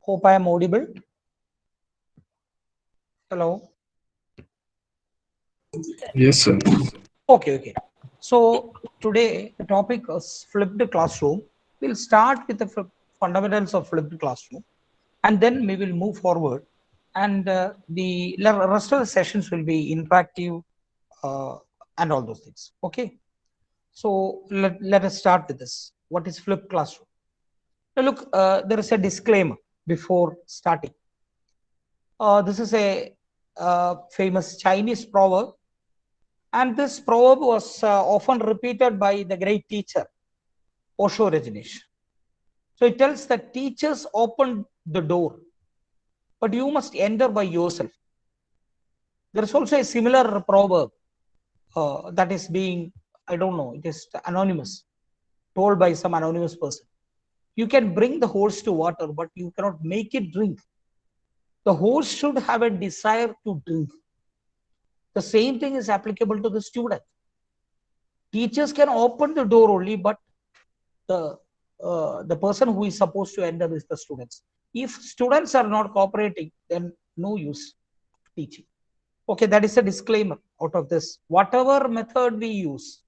Hope I am audible. Hello. Yes, sir. Okay. So today the topic is flipped classroom. We'll start with the fundamentals of flipped classroom, and then we will move forward. And the rest of the sessions will be interactive uh, and all those things. Okay. So let us start with this. What is flipped classroom? Now look, there is a disclaimer before starting. This is a famous Chinese proverb, and this proverb was often repeated by the great teacher Osho Rajneesh. So it tells that teachers open the door, but you must enter by yourself. There is also a similar proverb that is being, I don't know, it is anonymous, told by some anonymous person. You can bring the horse to water, but you cannot make it drink. The horse should have a desire to drink. The same thing is applicable to the student. Teachers can open the door only, but the person who is supposed to enter is the students. If students are not cooperating, then no use teaching. Okay, that is a disclaimer out of this. Whatever method we use,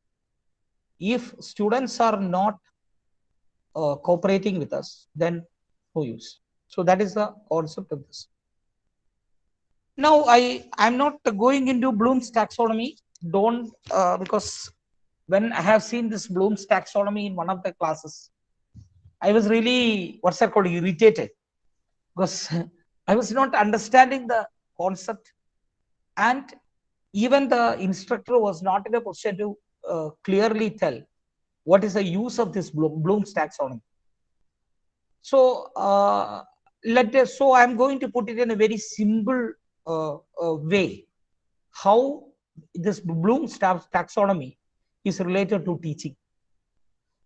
if students are not cooperating with us, then no use. So that is the concept of this. Now I'm not going into Bloom's taxonomy. Don't because when I have seen this Bloom's taxonomy in one of the classes, I was really, what's that called, irritated, because I was not understanding the concept, and even the instructor was not in a position to clearly tell what is the use of this Bloom's taxonomy. So so I'm going to put it in a very simple way, how this Bloom's taxonomy is related to teaching.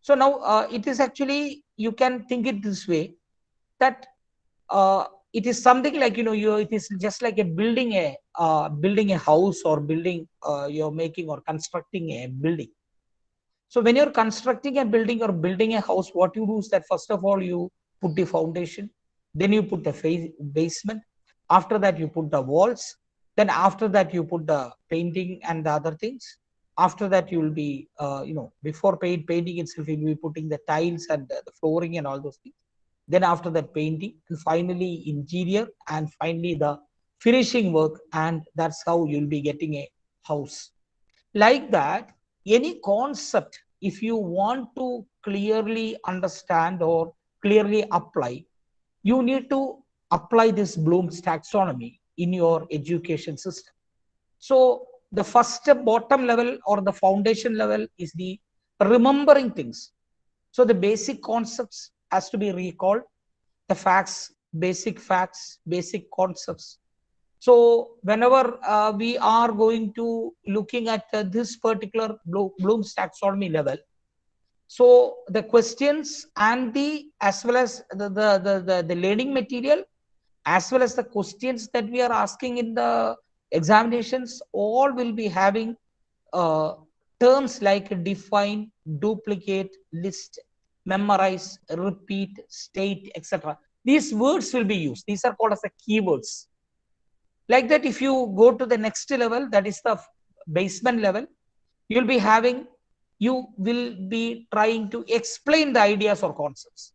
So now it is actually, you can think it this way, that it is something like, it is just like a building a house, or building you're making or constructing a building. So when you're constructing a building or building a house, what you do is that first of all you put the foundation, then you put the basement, after that you put the walls, then after that you put the painting and the other things. After that you will be before painting itself, you'll be putting the tiles and the flooring and all those things. Then after that painting, and finally interior, and finally the finishing work, and that's how you'll be getting a house. Like that, any concept, if you want to clearly understand or clearly apply, you need to apply this Bloom's taxonomy in your education system. So the first bottom level or the foundation level is the remembering things. So the basic concepts has to be recalled, the facts, basic concepts. So whenever we are going to looking at this particular Bloom's taxonomy level, so the questions and the, as well as the learning material, as well as the questions that we are asking in the examinations, all will be having uh, terms like define, duplicate, list, memorize, repeat, state, etc. These words will be used. These are called as the keywords. Like that, if you go to the next level, that is the basement level, you will be trying to explain the ideas or concepts.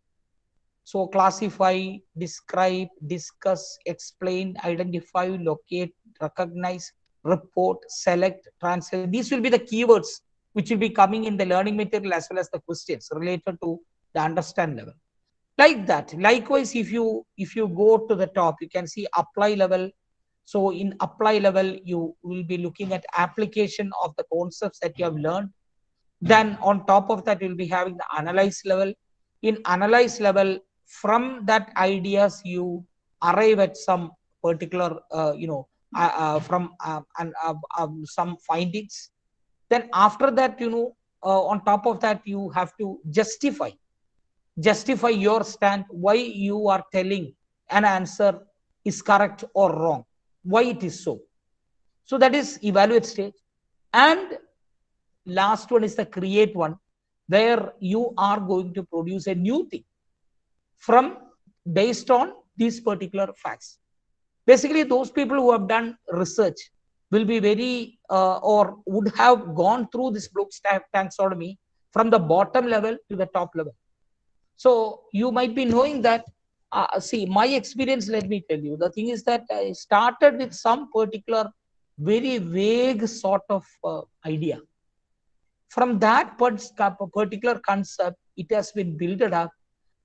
So classify, describe, discuss, explain, identify, locate, recognize, report, select, translate. These will be the keywords which will be coming in the learning material, as well as the questions related to the understand level. Like that. Likewise, if you go to the top, you can see apply level. So in apply level, you will be looking at application of the concepts that you have learned. Then on top of that, you'll be having the analyze level. In analyze level, from that ideas, you arrive at some particular, from some findings. Then after that, on top of that, you have to justify your stand, why you are telling an answer is correct or wrong, why it is so. So that is evaluate stage. And last one is the create one, where you are going to produce a new thing from based on these particular facts. Basically, those people who have done research will be very or would have gone through this Bloom's taxonomy from the bottom level to the top level. So you might be knowing that, see, my experience, let me tell you, the thing is that I started with some particular very vague sort of idea. From that particular concept, it has been built up,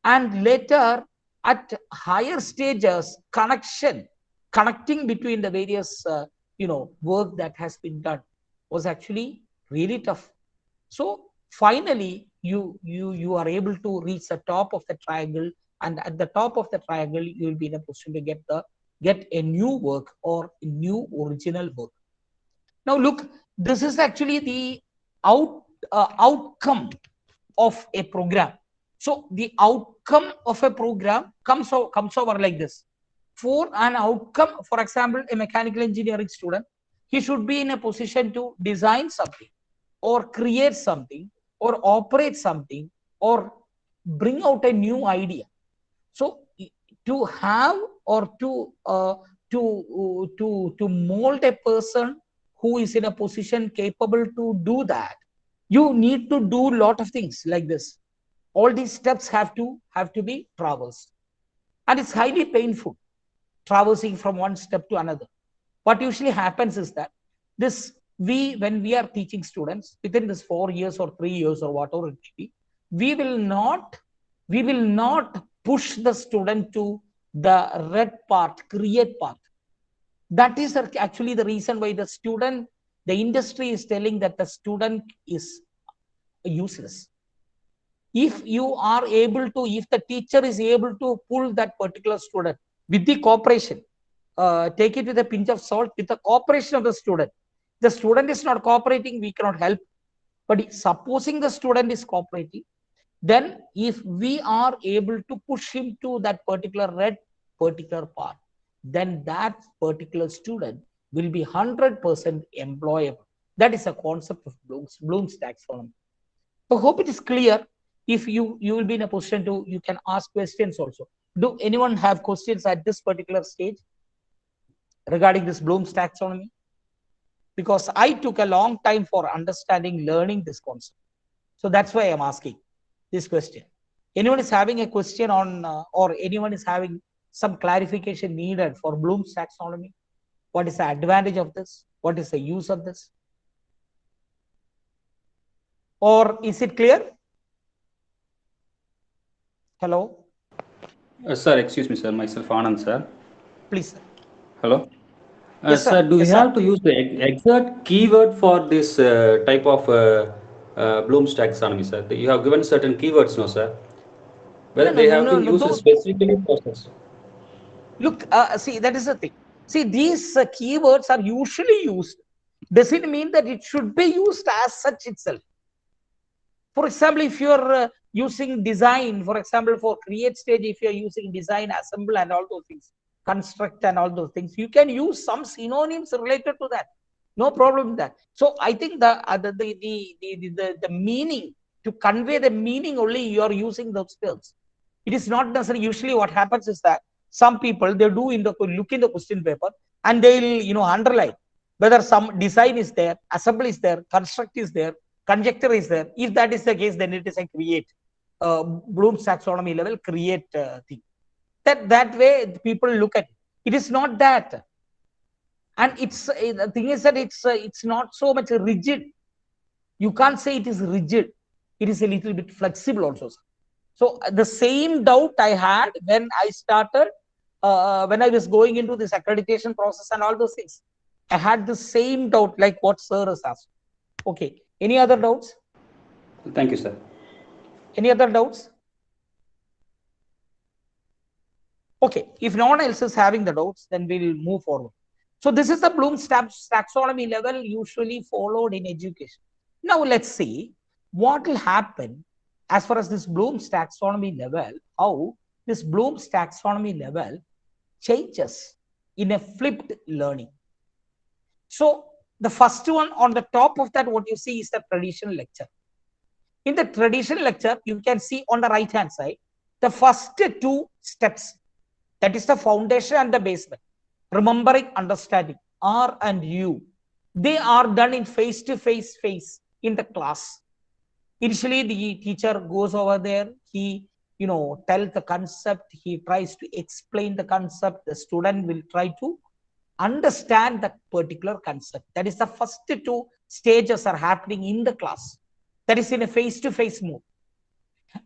and later at higher stages, connecting between the various work that has been done was actually really tough. So finally, you are able to reach the top of the triangle, and at the top of the triangle, you will be in a position to get a new work or a new original work. Now look, this is actually the outcome of a program. So the outcome of a program comes over like this. For an outcome, for example, a mechanical engineering student, he should be in a position to design something or create something or operate something or bring out a new idea. So to have or to mold a person who is in a position capable to do that, you need to do a lot of things like this. All these steps have to be traversed, and it's highly painful traversing from one step to another. What usually happens is that when we are teaching students within this 4 years or 3 years or whatever it may be, we will not push the student to the red part, create part. That is actually the reason why the industry is telling that the student is useless. If the teacher is able to pull that particular student with the cooperation, take it with a pinch of salt, with the cooperation of the student is not cooperating, we cannot help. But supposing the student is cooperating, then if we are able to push him to that particular part, then that particular student will be 100% employable. That is a concept of Bloom's taxonomy. I hope it is clear. If you will be in a position you can ask questions also. Do anyone have questions at this particular stage regarding this Bloom's taxonomy? Because I took a long time for learning this concept. So that's why I'm asking this question. Anyone is having a question on, or anyone is having some clarification needed for Bloom's taxonomy? What is the advantage of this? What is the use of this? Or is it clear? Hello? Sir, excuse me, sir. Myself, Anand, sir. Please, sir. Hello. Yes, sir. Sir, do we Yes, have sir. to use the exact keyword for this type of Bloom's taxonomy, sir? You have given certain keywords, no, sir? Whether they have to use specifically for this? Look, see, that is the thing. See, these keywords are usually used. Does it mean that it should be used as such itself? For example, if you're using design, for example, for create stage, if you're using design, assemble, and all those things, construct and all those things, you can use some synonyms related to that. No problem with that. So I think the meaning, to convey the meaning only, you are using those terms. It is not necessary. Usually what happens is that some people, they do look in the question paper and they'll underline whether some design is there, assembly is there, construct is there, conjecture is there. If that is the case, then it is a create Bloom's taxonomy level create thing. That way people look at it. It is not that. And it's the thing is that it's not so much rigid. You can't say it is rigid. It is a little bit flexible also. So the same doubt I had when I started, when I was going into this accreditation process and all those things. I had the same doubt like what sir has asked. Okay. Any other doubts? Thank you, sir. Any other doubts? Okay. If no one else is having the doubts, then we will move forward. So this is the Bloom's taxonomy level usually followed in education. Now let's see what will happen as far as this Bloom's taxonomy level, how this Bloom's taxonomy level changes in a flipped learning. So the first one on the top of that, what you see is the traditional lecture. In the traditional lecture, you can see on the right hand side, the first two steps, that is the foundation and the basement, remembering, understanding, R and U, they are done in face-to-face phase in the class. Initially, the teacher goes over there, he tells the concept, he tries to explain the concept, the student will try to understand that particular concept. That is the first two stages are happening in the class. That is in a face-to-face mode.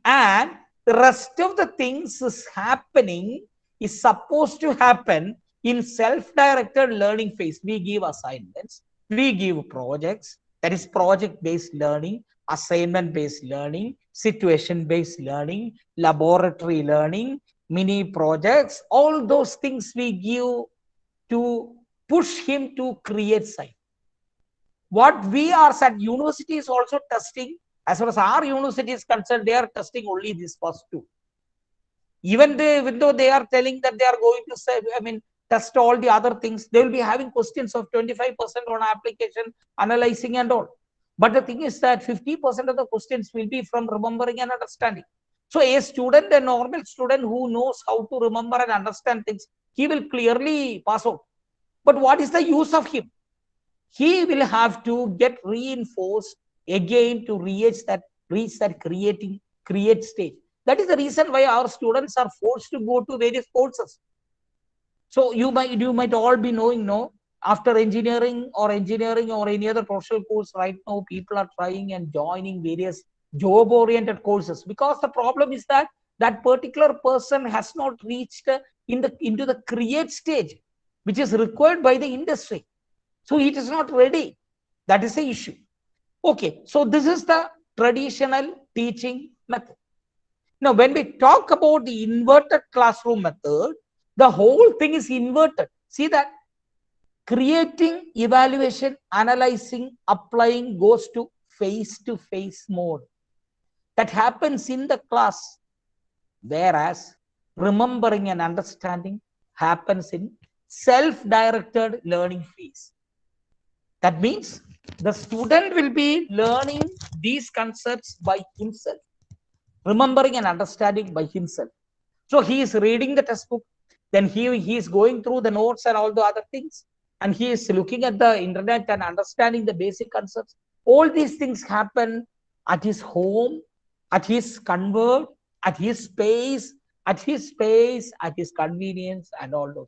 And the rest of the things is happening, is supposed to happen in self-directed learning phase. We give assignments, we give projects, that is project-based learning, assignment-based learning, situation-based learning, laboratory learning, mini projects, all those things we give to push him to create science. What we are at university is also testing. As far as our university is concerned, they are testing only these first two. Even though they are telling that they are going to say, test all the other things, they will be having questions of 25% on application, analyzing and all. But the thing is that 50% of the questions will be from remembering and understanding. So a student, a normal student who knows how to remember and understand things, he will clearly pass out. But what is the use of him? He will have to get reinforced again to reach that create stage. That is the reason why our students are forced to go to various courses. So you might all be knowing, no, after engineering or any other professional course, right now people are trying and joining various job oriented courses, because the problem is that that particular person has not reached into the create stage, which is required by the industry. So it is not ready. That is the issue. Okay, so this is the traditional teaching method. Now, when we talk about the inverted classroom method, the whole thing is inverted. See that? Creating, evaluation, analyzing, applying goes to face-to-face mode. That happens in the class. Whereas remembering and understanding happens in self-directed learning phase. That means the student will be learning these concepts by himself, remembering and understanding by himself. So he is reading the textbook, then he is going through the notes and all the other things, and he is looking at the internet and understanding the basic concepts. All these things happen at his home, at his convert, at his space, at his convenience, and all those.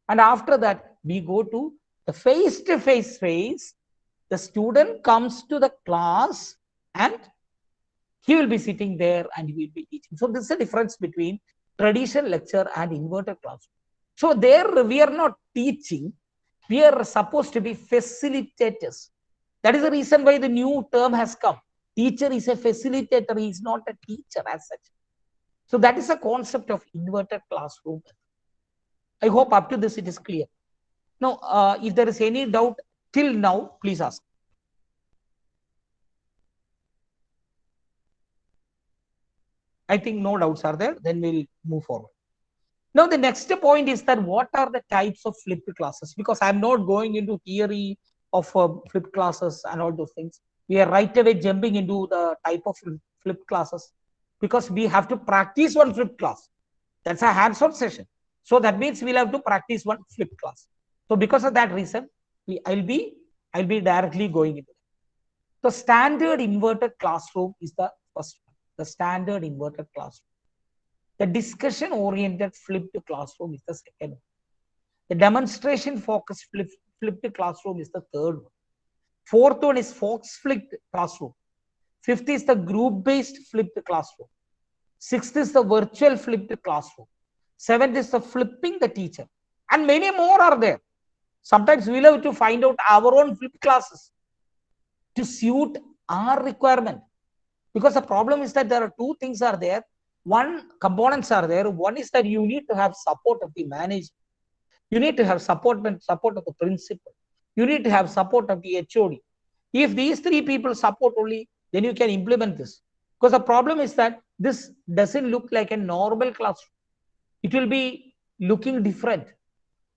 And after that, we go to the face-to-face phase. The student comes to the class and he will be sitting there and he will be teaching. So this is the difference between traditional lecture and inverted classroom. So there we are not teaching, we are supposed to be facilitators. That is the reason why the new term has come. Teacher is a facilitator, he is not a teacher as such. So that is a concept of inverted classroom. I hope up to this it is clear. Now, if there is any doubt till now, please ask. I think no doubts are there, then we'll move forward. Now, the next point is that what are the types of flipped classes? Because I'm not going into theory of flipped classes and all those things. We are right away jumping into the type of flipped classes because we have to practice one flipped class. That's a hands-on session. So that means we'll have to practice one flipped class. So because of that reason, I'll be directly going into it. The standard inverted classroom is the first one. The standard inverted classroom. The discussion-oriented flipped classroom is the second one. The demonstration-focused flipped classroom is the third one. Fourth one is Fox flipped classroom. Fifth is the group-based flipped classroom. Sixth is the virtual flipped classroom. Seventh is the flipping the teacher. And many more are there. Sometimes we'll have to find out our own flipped classes to suit our requirement. Because the problem is that there are two things are there. One, components are there. One is that you need to have support of the management. You need to have support of the principal. You need to have support of the HOD. If these three people support only, then you can implement this. Because the problem is that this doesn't look like a normal classroom. It will be looking different.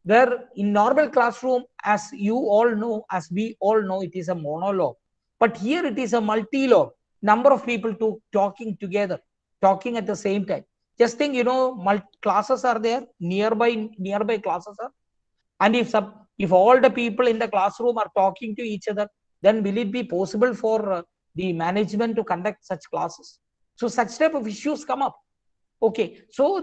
Where in normal classroom, as you all know, as we all know, it is a monologue. But here it is a multi-log. Number of people talking together, talking at the same time. Just think, classes are there, nearby classes are. And if all the people in the classroom are talking to each other, then will it be possible for the management to conduct such classes? So such type of issues come up. Okay, so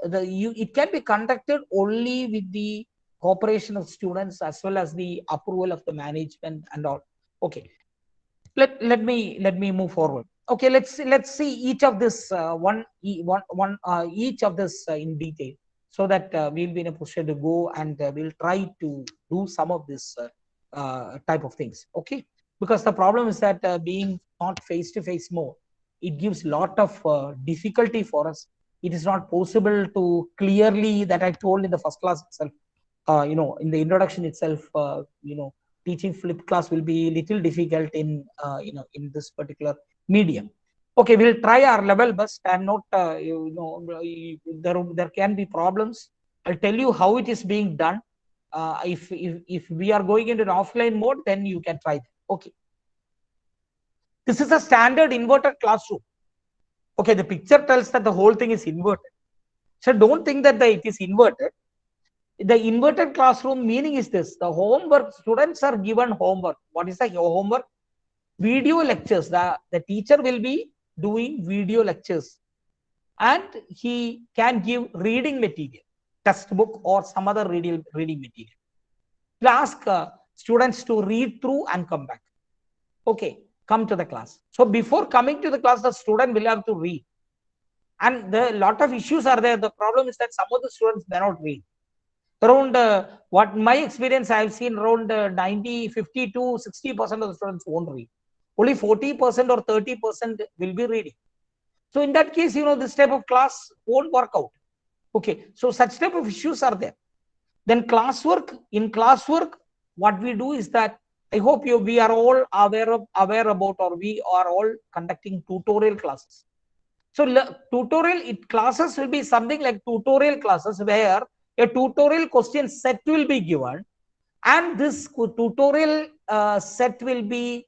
it can be conducted only with the cooperation of students as well as the approval of the management and all. Okay, let me move forward. Okay, let's see each of this each of this in detail, so that we'll be in a position to go and we'll try to do some of this type of things. Okay, because the problem is that being not face to face more, it gives lot of difficulty for us. It is not possible to clearly, that I told in the first class itself, in the introduction itself, teaching flipped class will be little difficult in in this particular medium. Okay, we'll try our level best. I'm not there can be problems. I'll tell you how it is being done. If we are going into an offline mode, then you can try that. Okay, this is a standard inverted classroom. Okay, the picture tells that the whole thing is inverted, so don't think that it is inverted. The inverted classroom meaning is this: the homework, students are given homework. What is the homework? Video lectures. The teacher will be doing video lectures, and he can give reading material, textbook or some other reading material. He'll ask students to read through and come back. Okay, come to the class. So before coming to the class, the student will have to read, and the lot of issues are there. The problem is that some of the students may not read. Around what my experience I have seen, around 50 to 60% of the students won't read. Only 40% or 30% will be reading. So in that case, this type of class won't work out. Okay, so such type of issues are there. Then in classwork, what we do is that, I hope we are all aware about, or we are all conducting tutorial classes. So classes will be something like tutorial classes, where a tutorial question set will be given, and this tutorial set will be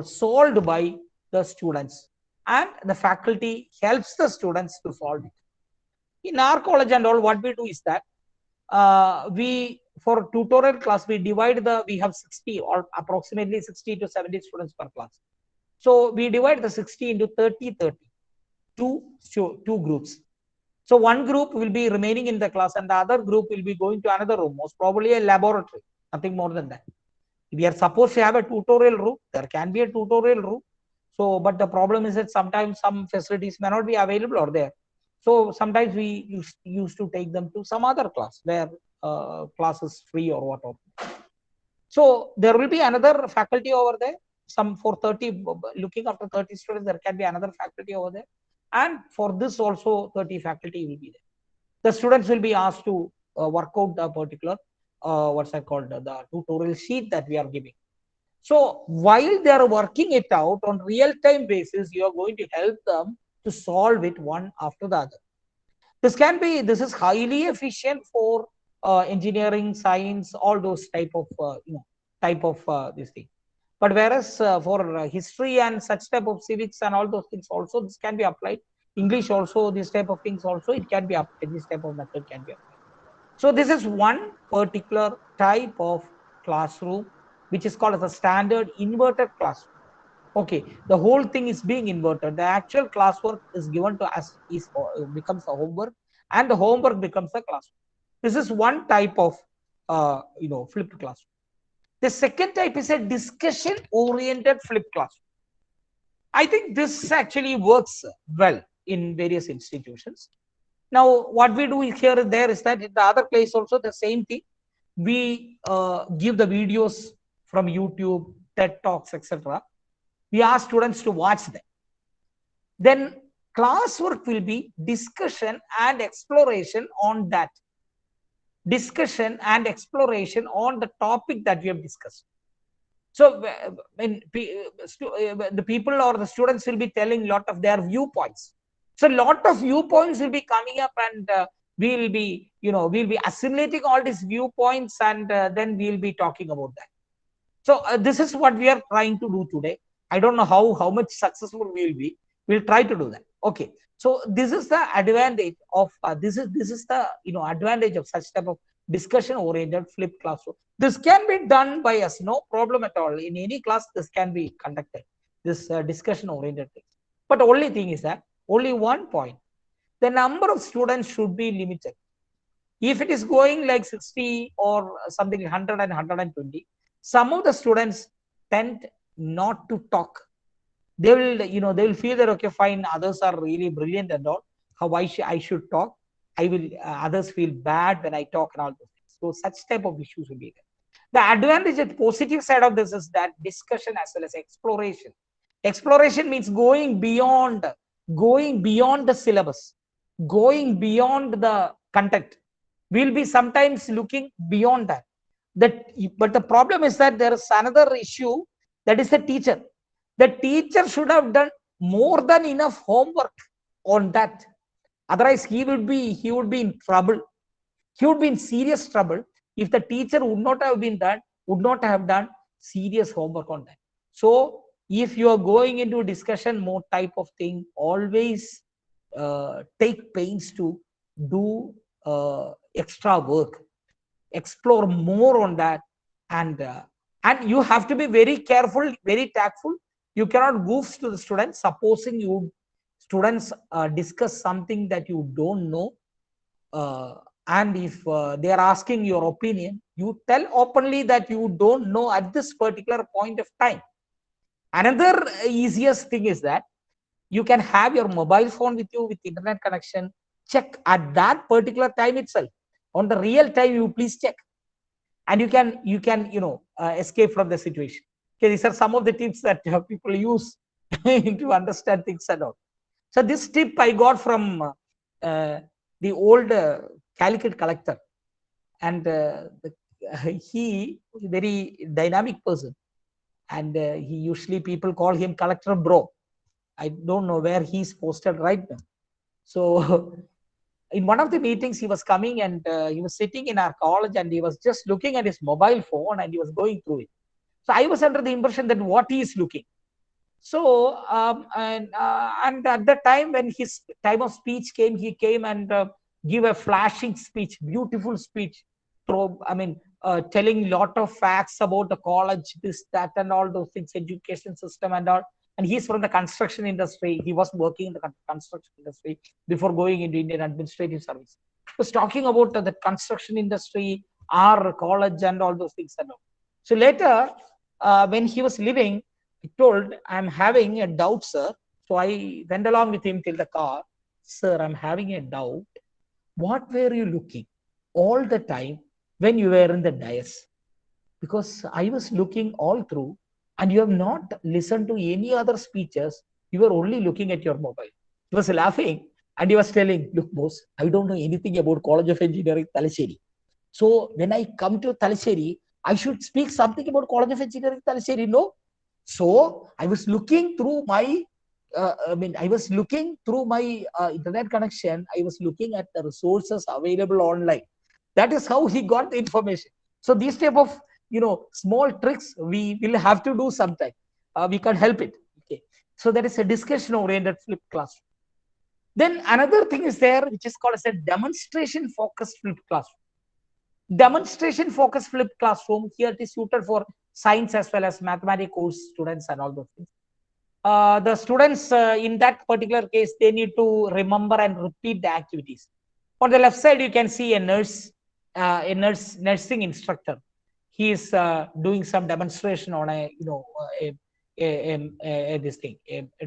solved by the students, and the faculty helps the students to solve it. In our college and all, what we do is that for tutorial class, we have 60 or approximately 60 to 70 students per class. So we divide the 60 into 30, two groups. So one group will be remaining in the class, and the other group will be going to another room, most probably a laboratory, nothing more than that. We are supposed to have a tutorial room. There can be a tutorial room. So, but the problem is that sometimes some facilities may not be available or there. So sometimes we used to take them to some other class where class is free or whatever. So there will be another faculty over there. Some for 30, looking after 30 students, there can be another faculty over there. And for this also 30 faculty will be there. The students will be asked to work out the particular, the tutorial sheet that we are giving. So while they are working it out on real-time basis, you are going to help them to solve it one after the other. This is highly efficient for engineering, science, all those type of this thing. But whereas for history and such type of civics and all those things also, this can be applied. English also, this type of things also, it can be applied. This type of method can be applied. So this is one particular type of classroom, which is called as a standard inverted classroom. Okay, the whole thing is being inverted. The actual classwork is given to us, becomes the homework, and the homework becomes the classroom. This is one type of flipped classroom. The second type is a discussion-oriented flipped classroom. I think this actually works well in various institutions. Now, what we do here and there is that in the other place also the same thing. We give the videos from YouTube, TED Talks, etc. We ask students to watch them. Then classwork will be discussion and exploration on that. Discussion and exploration on the topic that we have discussed. So when the people or the students will be telling a lot of their viewpoints. So a lot of viewpoints will be coming up, and we'll be, we'll be assimilating all these viewpoints, and then we'll be talking about that. So this is what we are trying to do today. I don't know how much successful we'll be. We'll try to do that. Okay. So this is the advantage of this is the advantage of such type of discussion oriented flipped classroom. This can be done by us, no problem at all. In any class, this can be conducted. This discussion oriented thing. But only thing is that only one point: the number of students should be limited. If it is going like 60 or something 100 and 120, some of the students tend not to talk. They will, they will feel that, okay, fine, others are really brilliant and all. How I should talk. I will, others feel bad when I talk and all those things. So such type of issues will be there. The advantage and positive side of this is that discussion as well as exploration. Exploration means going beyond the syllabus, going beyond the content. We'll be sometimes looking beyond that. But the problem is that there is another issue, that is the teacher. The teacher should have done more than enough homework on that. Otherwise, he would be in trouble. He would be in serious trouble if the teacher would not have done serious homework on that. So if you are going into a discussion mode type of thing, always take pains to do extra work, explore more on that, and you have to be very careful, very tactful. You cannot goof to the students. Supposing students discuss something that you don't know, and if they are asking your opinion, you tell openly that you don't know at this particular point of time. Another easiest thing is that you can have your mobile phone with you with internet connection. Check at that particular time itself. On the real time, you please check, and you can escape from the situation. Okay, these are some of the tips that people use to understand things and all. So this tip I got from the old Calicut collector, and he was a very dynamic person, and he usually people call him Collector Bro. I don't know where he's posted right now. So in one of the meetings, he was coming, and he was sitting in our college, and he was just looking at his mobile phone, and he was going through it. So I was under the impression that what he is looking. So and at the time when his time of speech came, he came and give a flashing speech, beautiful speech. Telling lot of facts about the college, this, that, and all those things, education system and all. And he's from the construction industry. He was working in the construction industry before going into Indian Administrative Service. He was talking about the construction industry, our college, and all those things and all. So later, when he was leaving, he told, I'm having a doubt, sir. So I went along with him till the car. Sir, I'm having a doubt. What were you looking all the time when you were in the dais? Because I was looking all through, and you have not listened to any other speeches. You were only looking at your mobile. He was laughing, and he was telling, look, boss, I don't know anything about College of Engineering, Talacheri. So when I come to Talacheri, I should speak something about College of Engineering, Talacheri, no? So I was looking through my internet connection. I was looking at the resources available online. That is how he got the information. So these type of small tricks we will have to do sometime. We can't help it. Okay. So that is a discussion-oriented flipped classroom. Then another thing is there, which is called as a demonstration-focused flipped classroom. Demonstration-focused flipped classroom, here it is suited for science as well as mathematics course students and all those things. The students in that particular case, they need to remember and repeat the activities. On the left side, you can see a nursing instructor. He is doing some demonstration on a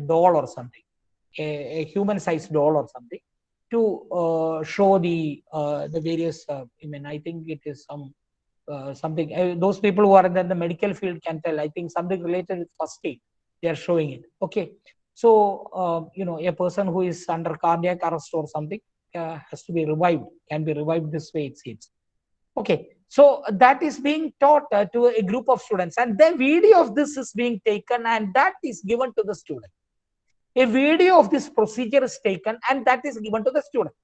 doll or something, a human-sized doll or something, to show the various. I think it is something. Those people who are in the medical field can tell. I think something related with first aid. They are showing it. Okay, so a person who is under cardiac arrest or something has to be revived. Can be revived this way, it seems. Okay, So that is being taught to a group of students, and the video of this is being taken and that is given to the student. A video of this procedure is taken and that is given to the student.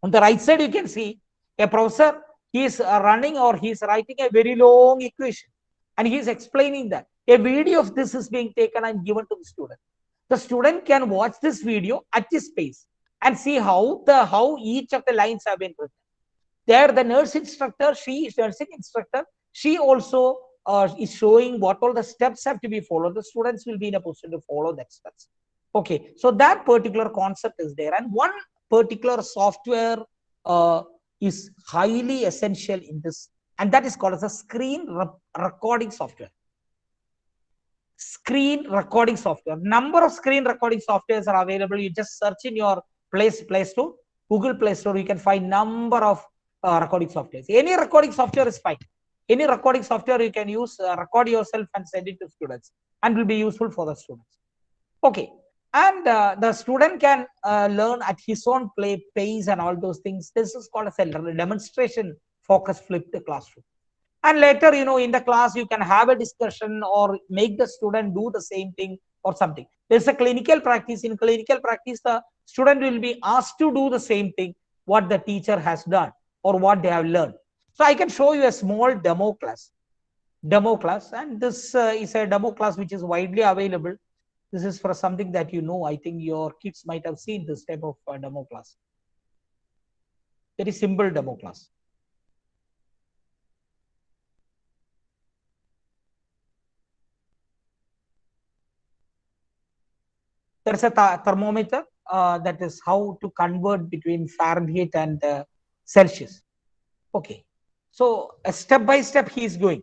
On the right side, you can see a professor, he is running or he is writing a very long equation and he is explaining that. A video of this is being taken and given to the student. The student can watch this video at his pace and see how each of the lines have been written. There, the nursing instructor, she also is showing what all the steps have to be followed. The students will be in a position to follow that steps. Okay, so that particular concept is there, and one particular software is highly essential in this, and that is called as a screen recording software. Screen recording software. Number of screen recording softwares are available. You just search in your Play Store, Google Play Store. You can find number of recording softwares. Any recording software is fine. Any recording software you can use, record yourself and send it to students, and will be useful for the students. Okay, and the student can learn at his own pace and all those things. This is called as a demonstration focus flipped classroom. And later, in the class, you can have a discussion or make the student do the same thing or something. There's a clinical practice. In clinical practice, the student will be asked to do the same thing what the teacher has done or what they have learned. So I can show you a small demo class, and this is a demo class which is widely available. This is for something that I think your kids might have seen this type of demo class. Very simple demo class. There's a thermometer that is how to convert between Fahrenheit and Celsius. Okay, so step by step he is going.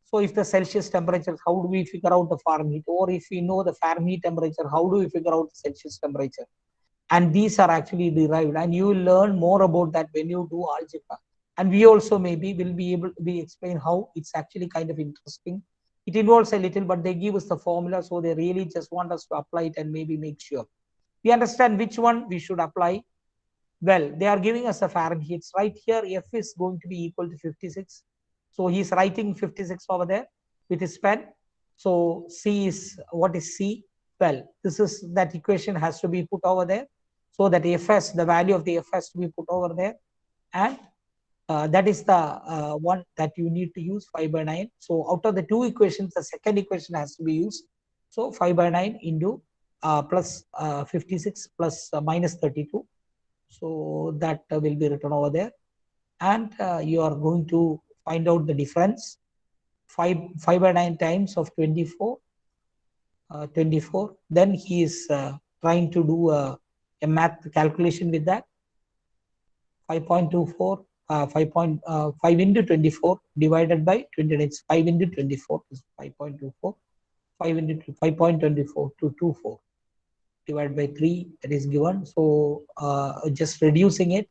So if the Celsius temperature, how do we figure out the Fahrenheit? Or if we know the Fahrenheit temperature, how do we figure out the Celsius temperature? And these are actually derived, and you will learn more about that when you do algebra. And we also maybe will be able to explain how it's actually kind of interesting. It involves a little, but they give us the formula, so they really just want us to apply it and maybe make sure we understand which one we should apply. Well, they are giving us a Fahrenheit. Right here, F is going to be equal to 56. So he's writing 56 over there with his pen. So C is, what is C? Well, this is, that equation has to be put over there. So that Fs, the value of the F has to be put over there. And that is the one that you need to use, 5/9. So out of the two equations, the second equation has to be used. So 5/9 into plus 56 plus minus 32. So that will be written over there. And you are going to find out the difference. 5/9 times of 24. 24. Then he is trying to do a math calculation with that. 5.24. 5 into 24 divided by 29. 5 into 24 is 5.24. 5 into 5.24 to 24 divided by 3, that is given. So just reducing it.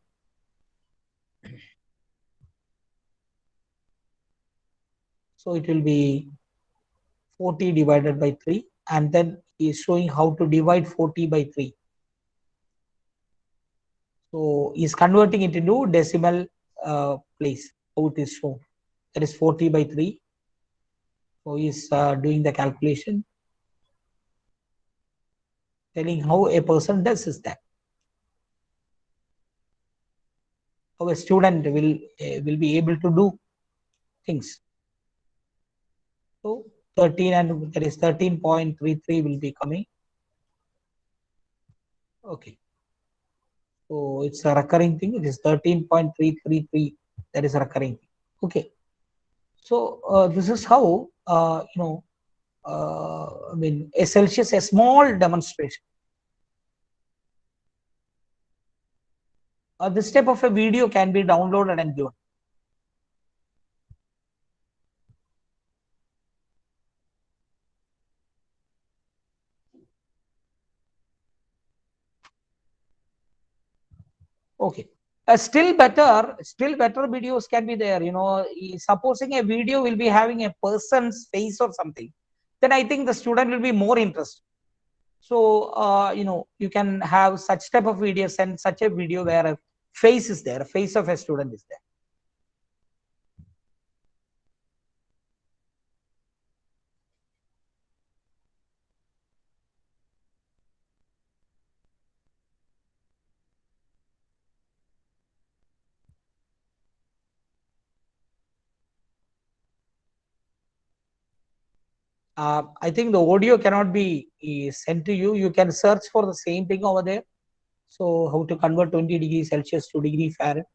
So it will be 40 divided by 3, and then he is showing how to divide 40 by 3. So he is converting it into decimal place, how it is shown. That is 40 by 3. So he is doing the calculation, telling how a person does is that. How a student will be able to do things. So 13, and that is 13.33 will be coming. Okay. So it's a recurring thing. It is 13.333. That is a recurring thing. Okay. So this is how I mean, a Celsius, a small demonstration. This type of a video can be downloaded and given. Okay. Still better videos can be there. Supposing a video will be having a person's face or something, then I think the student will be more interested. So you can have such type of videos and such a video where face is there, face of a student is there. I think the audio cannot be sent to you. You can search for the same thing over there. So how to convert 20 degrees Celsius to degree Fahrenheit.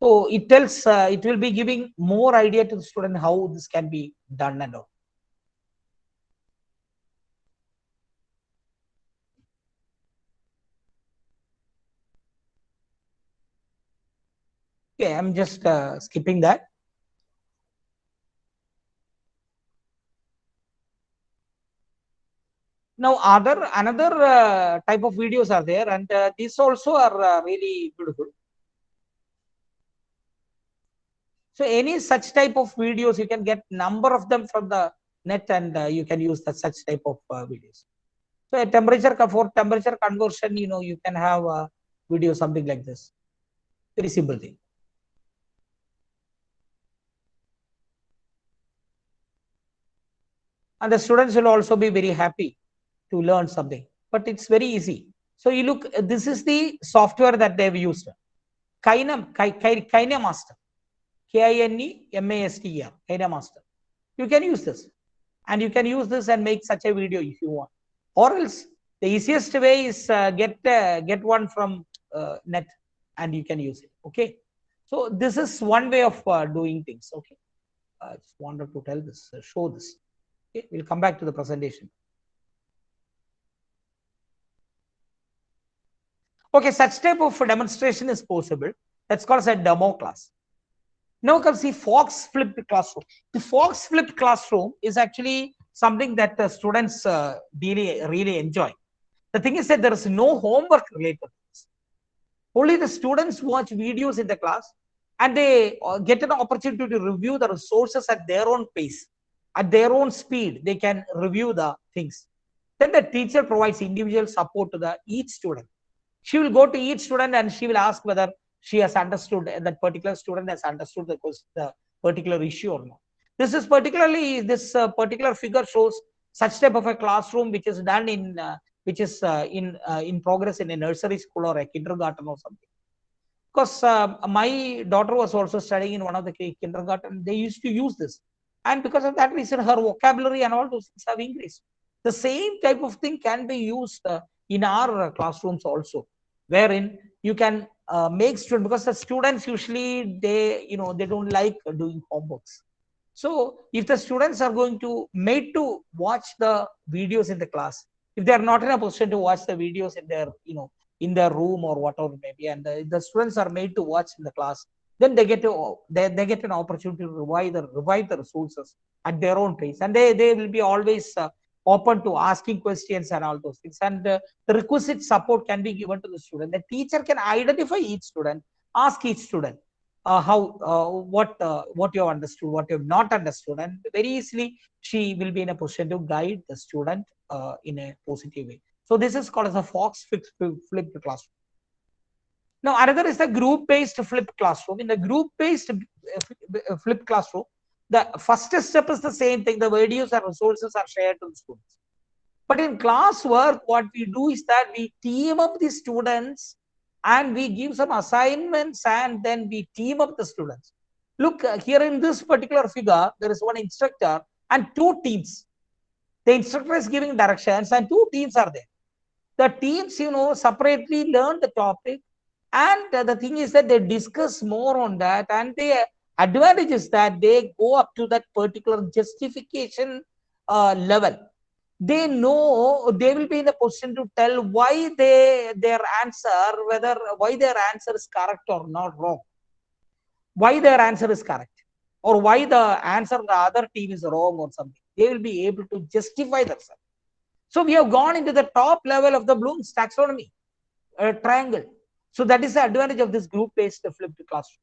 So it tells, it will be giving more idea to the student how this can be done and all. Okay, I'm just skipping that. Now, another type of videos are there, and these also are really beautiful. So any such type of videos, you can get number of them from the net, and you can use such type of videos. So a temperature for temperature conversion, you can have a video something like this. Very simple thing. And the students will also be very happy to learn something, but it's very easy. So you look, this is the software that they've used. KineMaster. KineMaster. KineMaster. You can use this, and you can use this and make such a video if you want. Or else the easiest way is get one from net, and you can use it. Okay. So this is one way of doing things. Okay. I just wanted to tell this, show this. Okay, we'll come back to the presentation. Okay, such type of demonstration is possible. That's called as a demo class. Now comes the Fox flipped classroom. The Fox flipped classroom is actually something that the students really enjoy. The thing is that there is no homework related to this. Only the students watch videos in the class, and they get an opportunity to review the resources at their own pace, at their own speed. They can review the things. Then the teacher provides individual support to each student. She will go to each student and she will ask whether she has understood, that particular student has understood the particular issue or not. This is particularly, this particular figure shows such type of a classroom which is done in in progress in a nursery school or a kindergarten or something. Because my daughter was also studying in one of the kindergarten. They used to use this, and because of that reason, her vocabulary and all those things have increased. The same type of thing can be used in our classrooms also, wherein you can make students, because the students usually they don't like doing homeworks. So if the students are going to made to watch the videos in the class, if they are not in a position to watch the videos in their in their room or whatever maybe, and the students are made to watch in the class, then they get an opportunity to revive the resources at their own pace, and they will be always open to asking questions and all those things, and the requisite support can be given to the student. The teacher can identify each student, ask each student what you have understood, what you have not understood, and very easily she will be in a position to guide the student in a positive way. So this is called as a Fox flipped classroom. Now another is the group-based flipped classroom. In the group-based flipped classroom, the first step is the same thing. The videos and resources are shared to the students. But in classwork, what we do is that we team up the students and we give some assignments, and then we team up the students. Look, here in this particular figure, there is one instructor and two teams. The instructor is giving directions and two teams are there. The teams, separately learn the topic, and the thing is that they discuss more on that, and the advantage is that they go up to that particular justification level. They know, they will be in a position to tell why their answer is correct or not wrong, why their answer is correct, or why the answer of the other team is wrong or something. They will be able to justify themselves. So we have gone into the top level of the Bloom's taxonomy triangle. So that is the advantage of this group-based flipped classroom.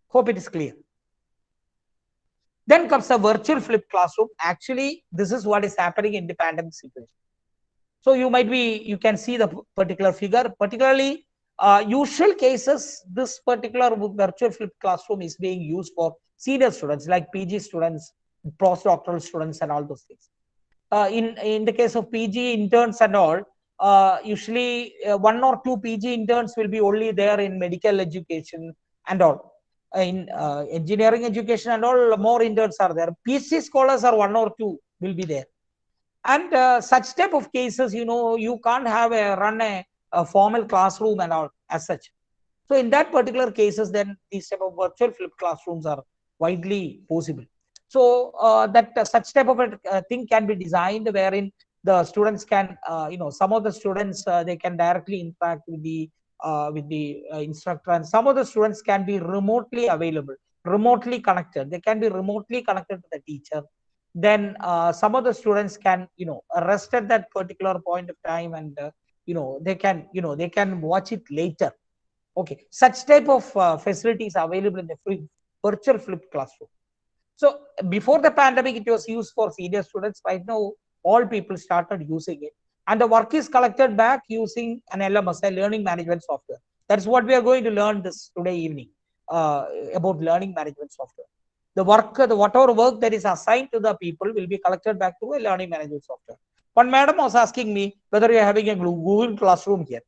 Hope it is clear. Then comes a virtual flipped classroom. Actually, this is what is happening in the pandemic situation. So you can see the particular figure, particularly Usual cases, this particular virtual flipped classroom is being used for senior students like PG students, postdoctoral students, and all those things. In the case of PG interns and all, usually one or two PG interns will be only there in medical education and all. In engineering education and all, more interns are there. PhD scholars are one or two will be there. And such type of cases, you can't have run a formal classroom and all as such. So in that particular cases, then these type of virtual flipped classrooms are widely possible. So that such type of a thing can be designed wherein the students can, some of the students they can directly interact with the instructor, and some of the students can be remotely available, remotely connected. They can be remotely connected to the teacher. Then some of the students can, rest at that particular point of time, and they can watch it later. Okay, such type of facilities available in the virtual flipped classroom. So before the pandemic, it was used for senior students. Right now, all people started using it, and the work is collected back using an LMS, a learning management software. That's what we are going to learn this today evening about learning management software. The whatever work that is assigned to the people will be collected back to a learning management software. One madam was asking me whether you are having a Google Classroom here.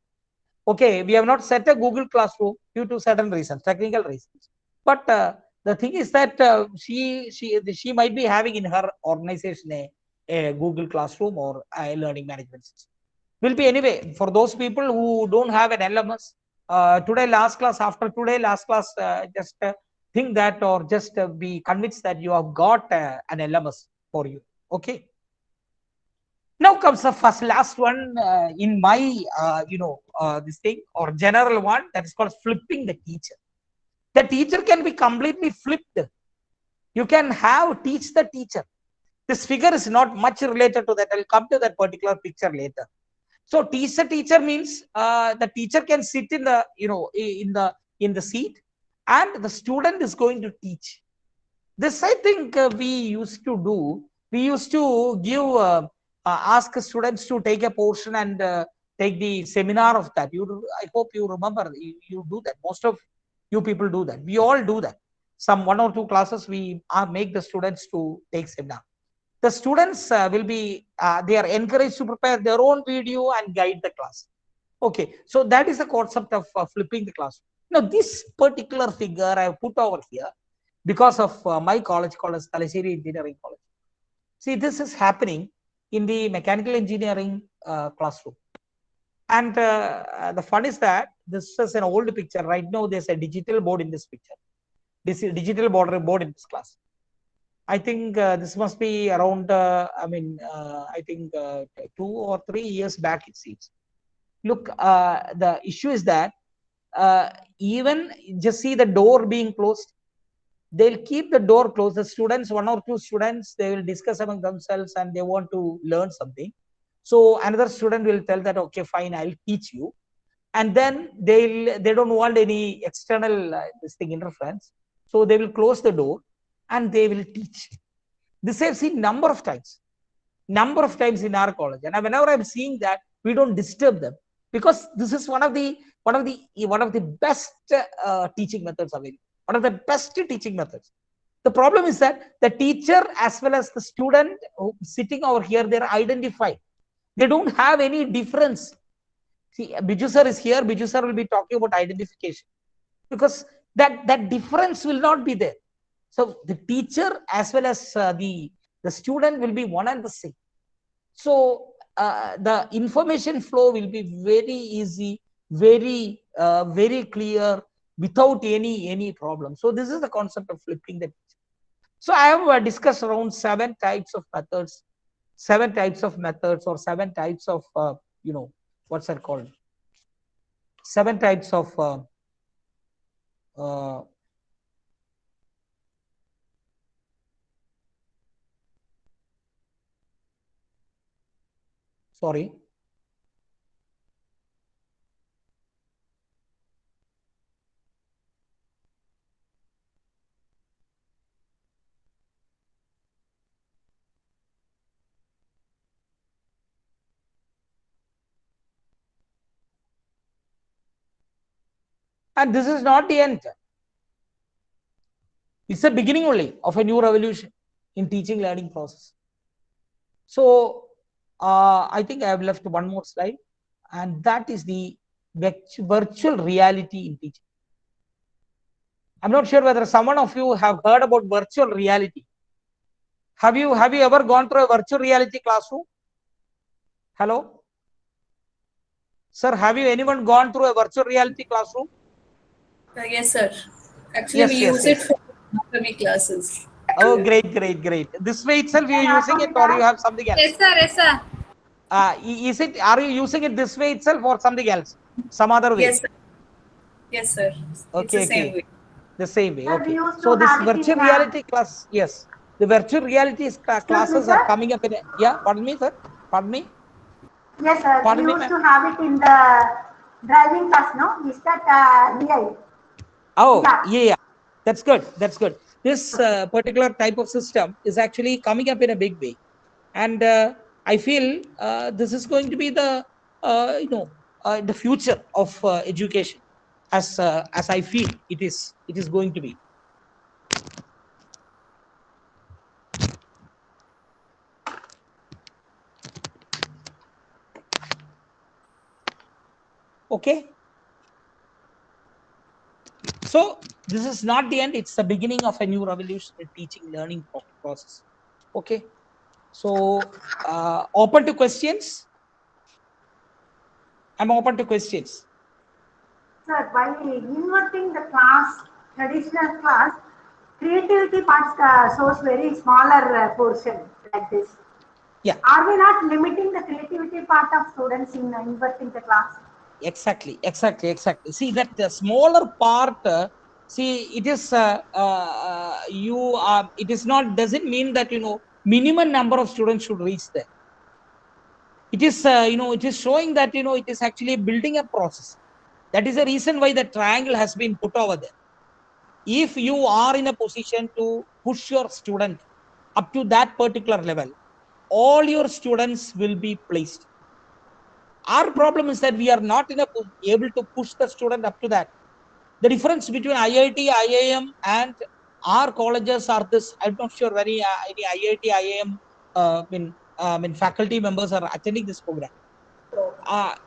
Okay, we have not set a Google Classroom due to certain reasons, technical reasons. But the thing is that she might be having in her organization a Google Classroom or a learning management system. Will be anyway for those people who don't have an LMS. Today last class, after today last class, just think that, or just be convinced that you have got an LMS for you. Okay. Now comes the last one in my, this thing or general one, that is called flipping the teacher. The teacher can be completely flipped. You can teach the teacher. This figure is not much related to that. I'll come to that particular picture later. So teach the teacher means the teacher can sit in the, in the seat, and the student is going to teach. This I think we used to do. We used to give ask students to take a portion and take the seminar of that. I hope you remember. You do that. Most of you people do that. We all do that. Some one or two classes we make the students to take seminar. The students will be they are encouraged to prepare their own video and guide the class. Okay, so that is the concept of flipping the class. Now this particular figure I have put over here because of my college called as Thalassery Engineering College. See, this is happening in the mechanical engineering classroom. And the fun is that this is an old picture. Right now, there's a digital board in this picture. This is digital board in this class. I think this must be around, I think 2 or 3 years back, it seems. Look, the issue is that even just see the door being closed. They'll keep the door closed. The students, one or two students, they will discuss among themselves and they want to learn something. So another student will tell that, okay, fine, I'll teach you. And then they don't want any external this thing interference. So they will close the door and they will teach. This I've seen number of times in our college. And whenever I'm seeing that, we don't disturb them, because this is one of the best teaching methods available. One of the best teaching methods. The problem is that the teacher as well as the student sitting over here, they're identified. They don't have any difference. See, Biju sir is here. Biju sir will be talking about identification, because that difference will not be there. So the teacher as well as the student will be one and the same. So the information flow will be very easy, very clear, without any problem. So this is the concept of flipping the teacher. So I have discussed around 7 types of methods, or 7 types of what's that called? 7 types of sorry. And this is not the end. It's the beginning only of a new revolution in teaching learning process. So I think I have left one more slide, and that is the virtual reality in teaching. I'm not sure whether someone of you have heard about virtual reality. Have you ever gone through a virtual reality classroom? Hello? Sir, have you anyone gone through a virtual reality classroom? Yes, sir. Actually, Yes, we yes, use yes. it for anatomy classes. Oh, great, great, great. This way itself you are using it, or you have something else? Yes, sir. Yes, sir. Is it? Are you using it this way itself or something else? Some other way? Yes, sir. Yes, sir. It's Okay, the same okay. way. The same way. Sir, we Okay. used So to this have it virtual in, reality class, yes. The virtual reality classes are sir? coming up in. Yeah, pardon me, sir. Pardon me. Yes, sir. Pardon We me, used ma'am. to have it in the driving class, no? Is that real? Oh, Yeah. yeah. That's good. That's good. This particular type of system is actually coming up in a big way, and I feel this is going to be the the future of education, as I feel it is going to be. Okay. So this is not the end, it's the beginning of a new revolutionary teaching learning process. Okay. So open to questions. I'm open to questions. Sir, by inverting the class, traditional class, creativity parts shows very smaller portion like this. Yeah, Are we not limiting the creativity part of students in inverting the class? exactly. See that the smaller part, see it is it is not, doesn't mean that minimum number of students should reach there. It is it is showing that it is actually building a process. That is the reason why the triangle has been put over there. If you are in a position to push your student up to that particular level, all your students will be placed. Our problem is that we are not able to push the student up to that. The difference between IIT, IIM, and our colleges are this. I'm not sure any IIT, IIM faculty members are attending this program.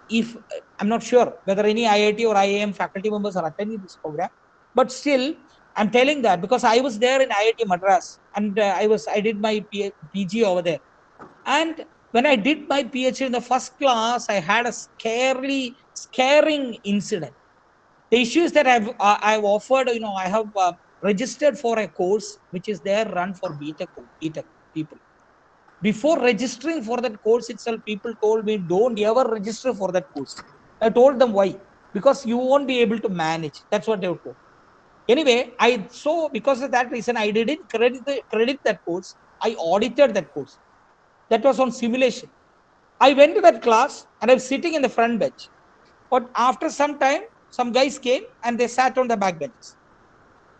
If I'm not sure whether any IIT or IIM faculty members are attending this program, but still I'm telling that because I was there in IIT Madras, and I did my PG over there. And when I did my PhD in the first class, I had a scaring incident. The issue is that I've offered, I have registered for a course which is there run for BTech people. Before registering for that course itself, people told me, don't ever register for that course. I told them why. Because you won't be able to manage. That's what they were told. Anyway, because of that reason, I didn't credit that course. I audited that course. That was on simulation. I went to that class and I was sitting in the front bench. But after some time, some guys came and they sat on the back benches.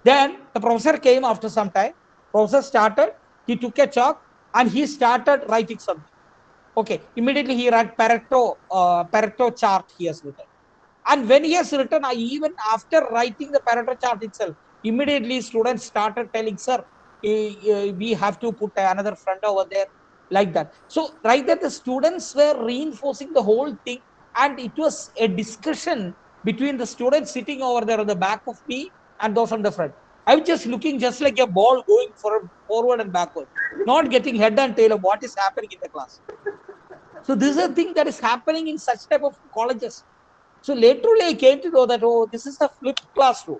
Then the professor came after some time. Professor started, he took a chalk and he started writing something. Okay, immediately he wrote Pareto chart he has written. And when he has written, even after writing the Pareto chart itself, immediately students started telling, sir, we have to put another friend over there, like that. So right there, the students were reinforcing the whole thing, and it was a discussion between the students sitting over there on the back of me and those on the front. I was just looking just like a ball going forward and backward, not getting head and tail of what is happening in the class. So this is a thing that is happening in such type of colleges. So later I came to know that, oh, this is a flipped classroom.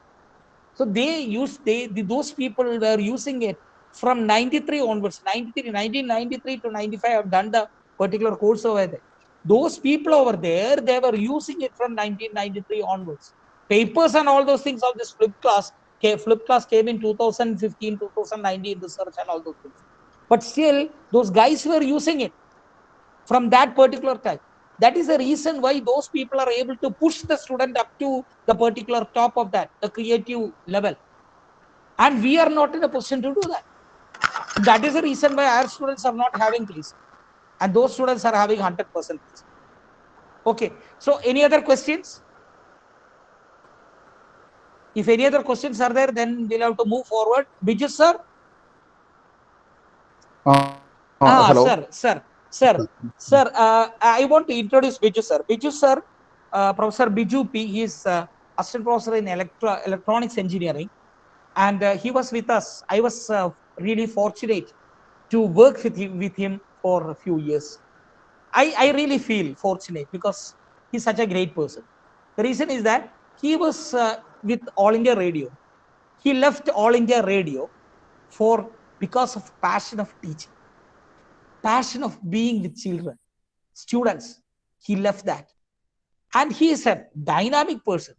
So those people were using it from 93 onwards, 1993 to 95. I've done the particular course over there. Those people over there, they were using it from 1993 onwards. Papers and all those things of this flipped class came in 2015, 2019, research and all those things. But still, those guys were using it from that particular time. That is the reason why those people are able to push the student up to the particular top of that, the creative level. And we are not in a position to do that. That is the reason why our students are not having please. And those students are having 100%. Okay. So any other questions? If any other questions are there, then we'll have to move forward. Biju sir? Hello. Sir, I want to introduce Biju sir. Biju sir, Professor Biju P. He is assistant professor in electronics engineering, and he was with us. I was really fortunate to work with him for a few years. I really feel fortunate because he's such a great person. The reason is that he was with All India Radio. He left All India Radio because of passion of teaching, passion of being with children, students. He left that. And he is a dynamic person,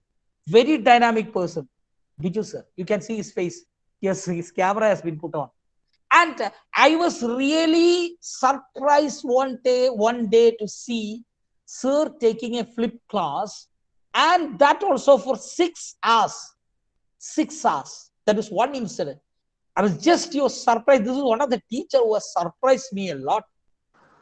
very dynamic person. Biju sir, you can see his face. Yes, his camera has been put on. And I was really surprised one day to see sir taking a flip class, and that also for 6 hours. 6 hours. That is one incident. I was just surprised. This is one of the teacher who has surprised me a lot.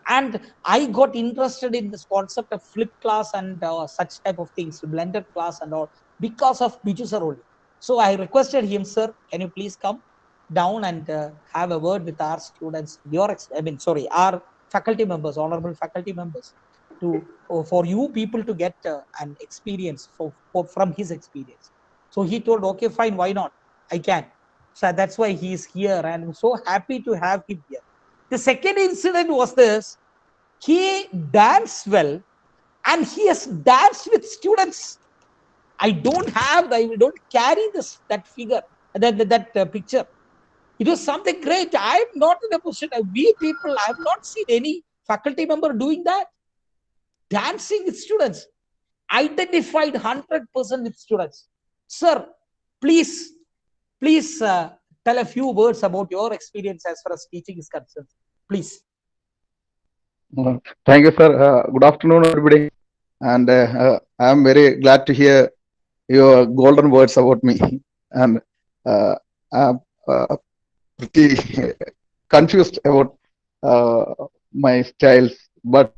And I got interested in this concept of flip class and such type of things, blended class and all, because of Biju sir only. So I requested him, sir, can you please come down and have a word with our students, our faculty members, honorable faculty members, for you people to get an experience from his experience. So he told, okay, fine, why not? I can. So that's why he is here, and I'm so happy to have him here. The second incident was this: he danced well, and he has danced with students. I don't carry that figure, that picture. It was something great. I'm not in a position. We people, I have not seen any faculty member doing that. Dancing with students, identified 100% with students. Sir, please tell a few words about your experience as far as teaching is concerned. Please. Thank you, sir. Good afternoon, everybody. And I am very glad to hear your golden words about me. And I'm pretty confused about my styles, but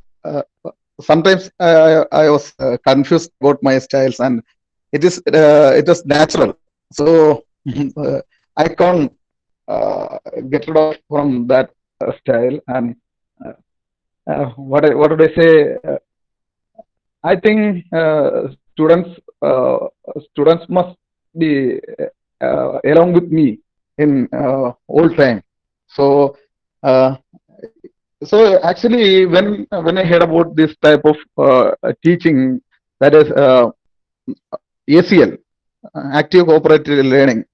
sometimes I was confused about my styles, and it is natural. So I can't get rid of from that style. And what would I say? I think students must be along with me in all time. So actually, when I heard about this type of teaching, that is ACL, active cooperative learning,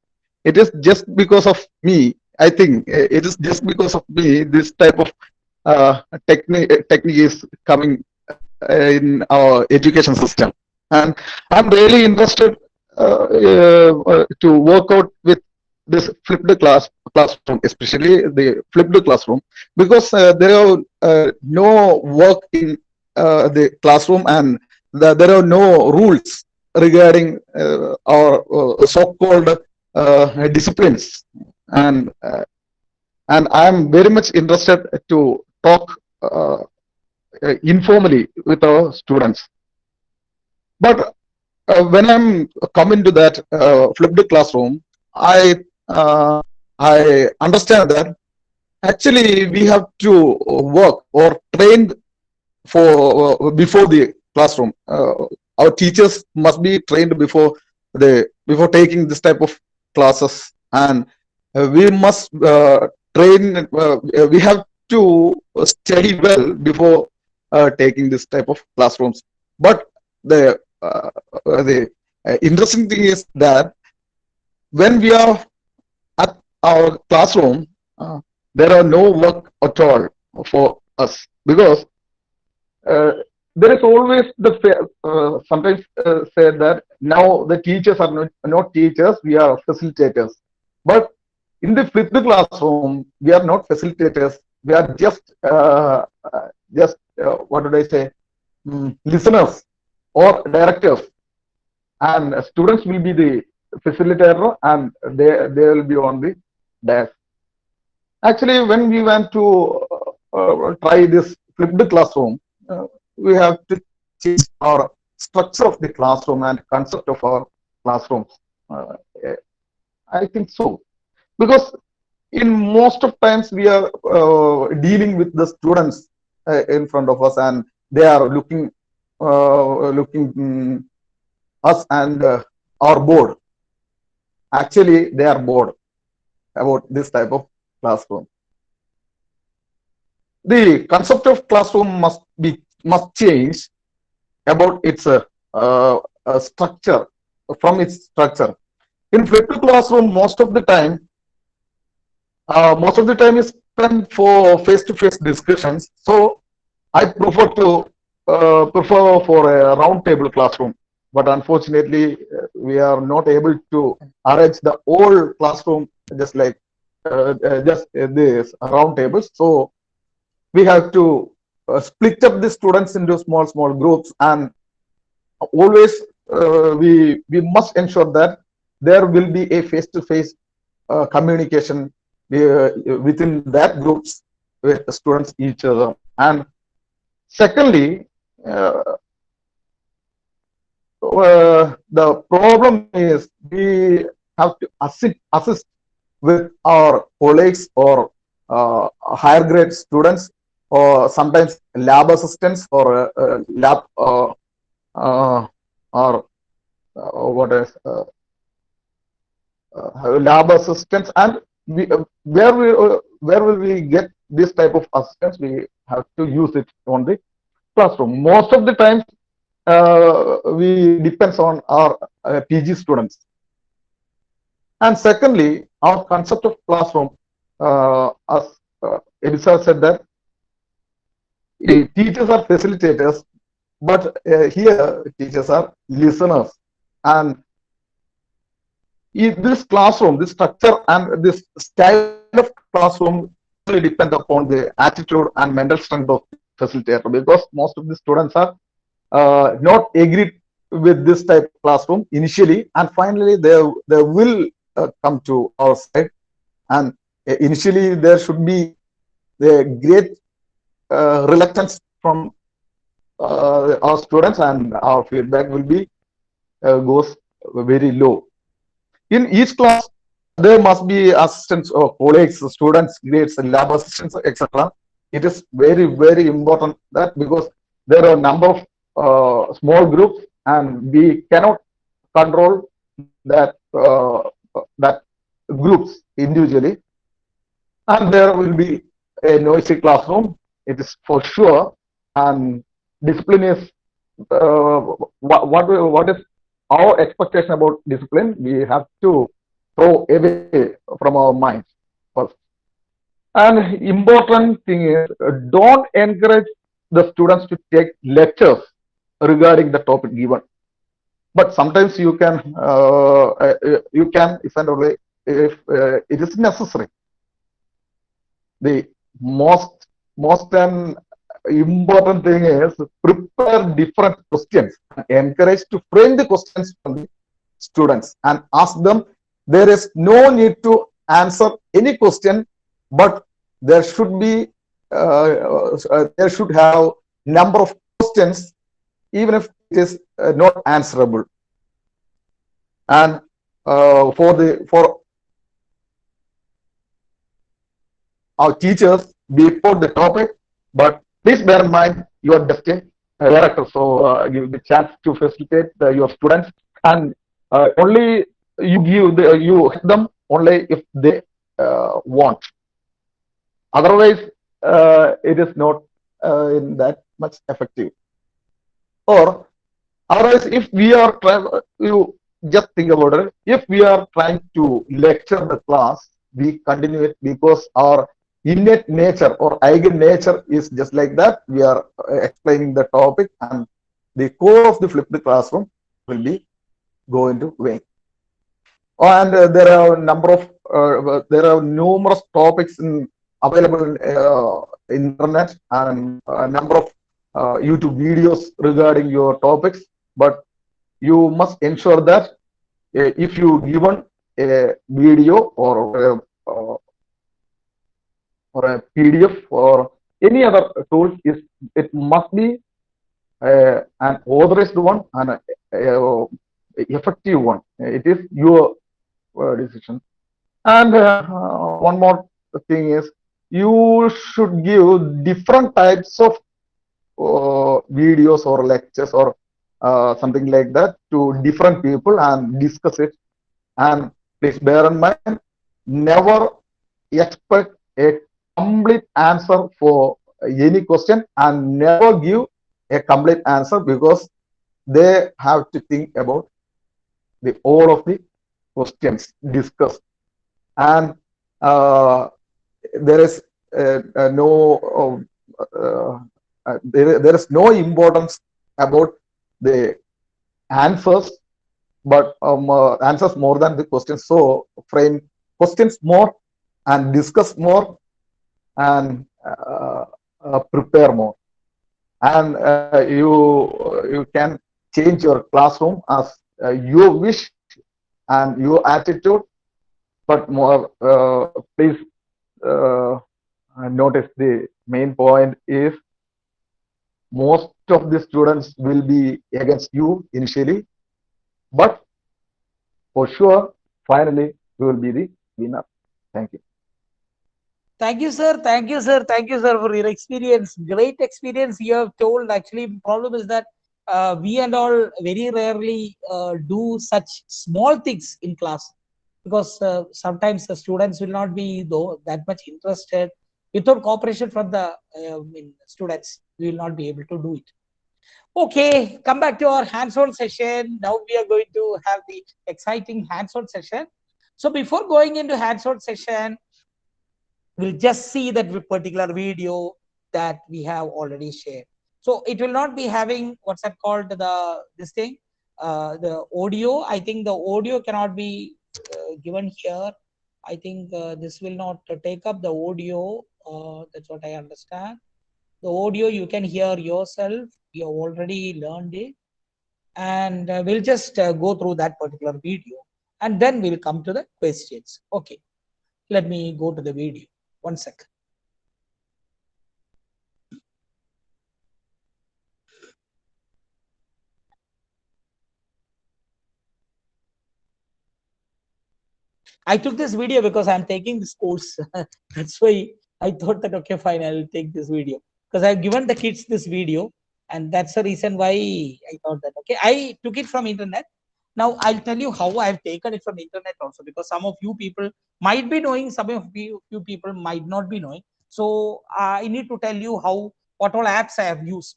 it is just because of me. I think it is just because of me this type of technique is coming in our education system, and I'm really interested to work out with this flipped classroom, especially the flipped classroom, because there are no work in the classroom, and there are no rules regarding our so-called disciplines, and I'm very much interested to talk informally with our students. But when I'm coming to that flipped classroom, I understand that actually we have to work or train for before the classroom. Our teachers must be trained before taking this type of classes, and we must train. We have to study well before taking this type of classrooms. But the interesting thing is that when we are at our classroom, there are no work at all for us, because there is always sometimes said that now the teachers are not teachers, we are facilitators. But in the flipped classroom, we are not facilitators. We are just what would I say, listeners or directors, and students will be the facilitator, and they will be on the desk. Actually, when we went to try this flipped classroom, we have to change our structure of the classroom and concept of our classrooms. Uh, I think so, because in most of times we are dealing with the students in front of us, and they are looking us and are bored. Actually, they are bored about this type of classroom. The concept of classroom must change about its structure, from its structure. In flipped classroom, most of the time is spent for face-to-face discussions. So I prefer for a round table classroom. But unfortunately, we are not able to arrange the whole classroom just like this round tables. So we have to split up the students into small groups, and always we must ensure that there will be a face-to-face communication within that groups with the students each other. And secondly, the problem is we have to assist with our colleagues or higher grade students, or sometimes lab assistants, or lab or what is lab assistants. And where will we get this type of assistance? We have to use it on the classroom. Most of the times we depends on our PG students. And secondly, our concept of classroom, as Elisa said, that the teachers are facilitators, but here teachers are listeners. And this classroom, this structure and this style of classroom really depend upon the attitude and mental strength of the facilitator, because most of the students are not agreed with this type of classroom initially, and finally they will come to our side. And initially there should be the great reluctance from our students, and our feedback will be goes very low. In each class, there must be assistants or colleagues, students, grades, lab assistants, etc. It is very important that, because there are a number of small groups, and we cannot control that groups individually, and there will be a noisy classroom. It is for sure. And discipline is what is our expectation about discipline. We have to throw away from our minds first. And important thing is, don't encourage the students to take lectures regarding the topic given. But sometimes you can if and only if it is necessary. The most and important thing is, prepare different questions and encourage to frame the questions from the students and ask them. There is no need to answer any question, but there should be there should have number of questions, even if it is not answerable. And for our teachers, before the topic, but please bear in mind you are just a director, so give the chance to facilitate your students, and only you help them only if they want. Otherwise, it is not in that much effective. Or otherwise, if we are you just think about it. If we are trying to lecture the class, we continue it because our innate nature or eigen nature is just like that. We are explaining the topic, and the core of the flipped classroom will be going to vain. And there are a number of there are numerous topics available in internet, and a number of YouTube videos regarding your topics. But you must ensure that if you given a video or a PDF or any other tool, it must be an authorized one, and effective one. It is your decision. And one more thing is, you should give different types of videos or lectures or something like that to different people and discuss it. And please bear in mind, never expect a complete answer for any question, and never give a complete answer, because they have to think about the all of the questions discussed. And there is there is no importance about the answers, but answers more than the questions. So frame questions more and discuss more and prepare more. And you can change your classroom as you wish and your attitude, but more please notice the main point is, most of the students will be against you initially, but for sure finally you will be the winner. Thank you. Thank you, sir. Thank you, sir. Thank you, sir, for your experience. Great experience you have told. Actually, problem is that we and all very rarely do such small things in class, because sometimes the students will not be that much interested. Without cooperation from the students, we will not be able to do it. Okay, come back to our hands-on session. Now we are going to have the exciting hands-on session. So before going into hands-on session, we'll just see that particular video that we have already shared. So it will not be having what's that called, this thing, the audio. I think the audio cannot be given here. I think this will not take up the audio. That's what I understand. The audio you can hear yourself. You have already learned it. And we'll just go through that particular video. And then we'll come to the questions. Okay. Let me go to the video. 1 second. I took this video because I'm taking this course. That's why I thought that, okay, fine, I'll take this video. Because I've given the kids this video. And that's the reason why I thought that, okay, I took it from internet. Now I'll tell you how I've taken it from internet also, because some of you people might be knowing, some of you people might not be knowing. So I need to tell you what all apps I have used.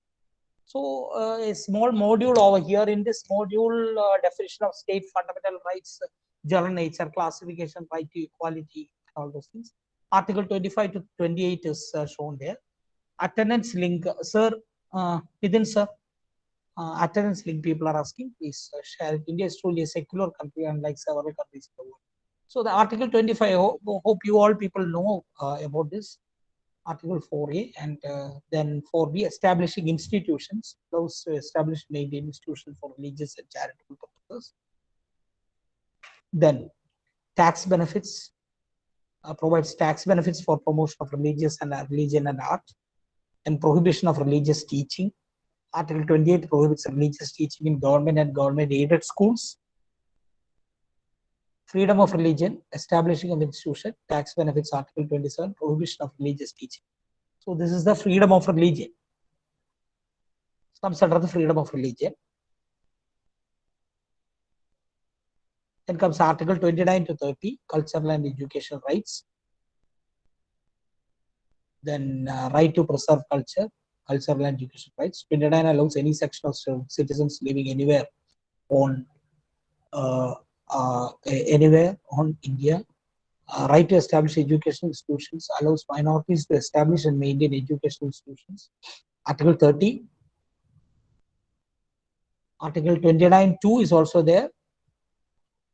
So a small module over here. In this module, definition of state fundamental rights, general nature, classification, right to equality, all those things. Article 25 to 28 is shown there. Attendance link, sir, within sir, attendance link people are asking, please share it. India is truly a secular country, unlike several countries in the world. So the Article 25, hope you all people know about this. Article 4A, and then 4B, establishing institutions, those to establish maintain institutions for religious and charitable purposes. Then tax benefits, provides tax benefits for promotion of religion and art, and prohibition of religious teaching. Article 28 prohibits religious teaching in government and government aided schools. Freedom of religion, establishing of institution, tax benefits. Article 27, prohibition of religious teaching. So this is the freedom of religion. Comes under the freedom of religion. Then comes Article 29 to 30, cultural and educational rights. Then right to preserve culture, cultural and educational rights. 29 allows any section of citizens living anywhere on India. Right to establish educational institutions, allows minorities to establish and maintain educational institutions. Article 30. Article 29(2) is also there.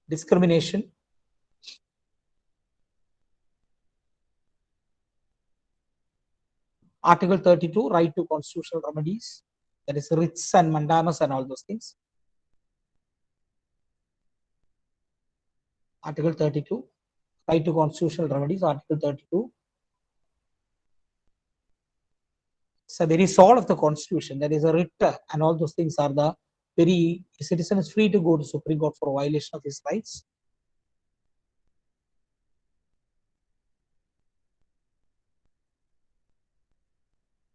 Discrimination. Article 32, right to constitutional remedies. That is writs and mandamus and all those things. Article 32. Right to constitutional remedies, Article 32. It's the very soul of the Constitution. There is a writ, and all those things are the a citizen is free to go to Supreme Court for violation of his rights.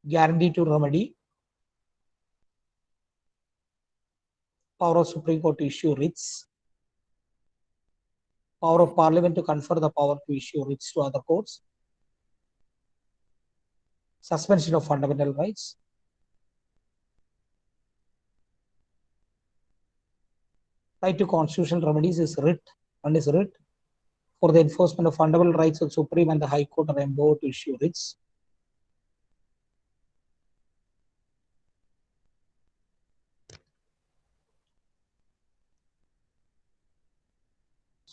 Guarantee to remedy. Power of Supreme Court to issue writs. Power of Parliament to confer the power to issue writs to other courts. Suspension of fundamental rights. Right to constitutional remedies is writ. One is writ. For the enforcement of fundamental rights of Supreme and the High Court are empowered to issue writs.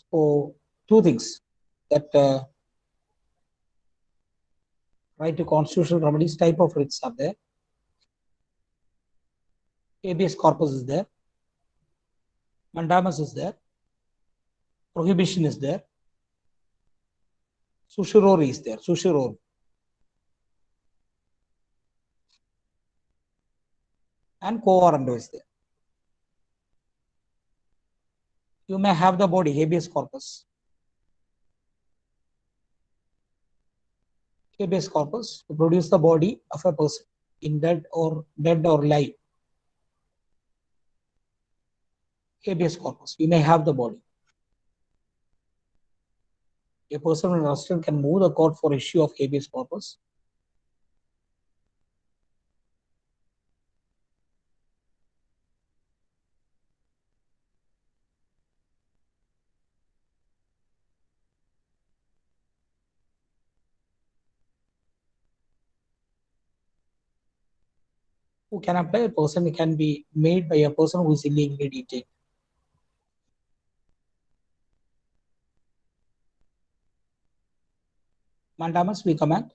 So, two things that right to constitutional remedies, type of writs are there. Habeas corpus is there. Mandamus is there. Prohibition is there. Certiorari is there. Certiorari. And quo warranto is there. You may have the body, habeas corpus. Habeas corpus to produce the body of a person in dead or alive. Habeas corpus. You may have the body. A person in arrested can move the court for issue of habeas corpus. Who can apply? A person can be made by a person who is illegally detained. Mandamus, we command.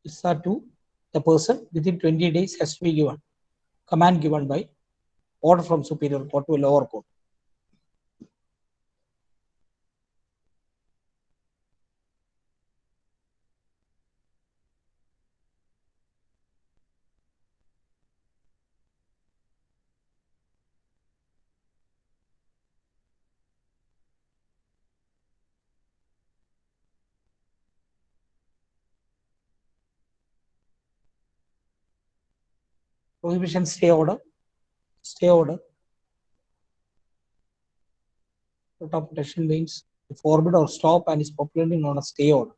Issa 2, the person within 20 days has to be given. Command given by order from superior court to a lower court. Prohibition stay order. Stay order. Court of protection means to forbid or stop and is popularly known as stay order.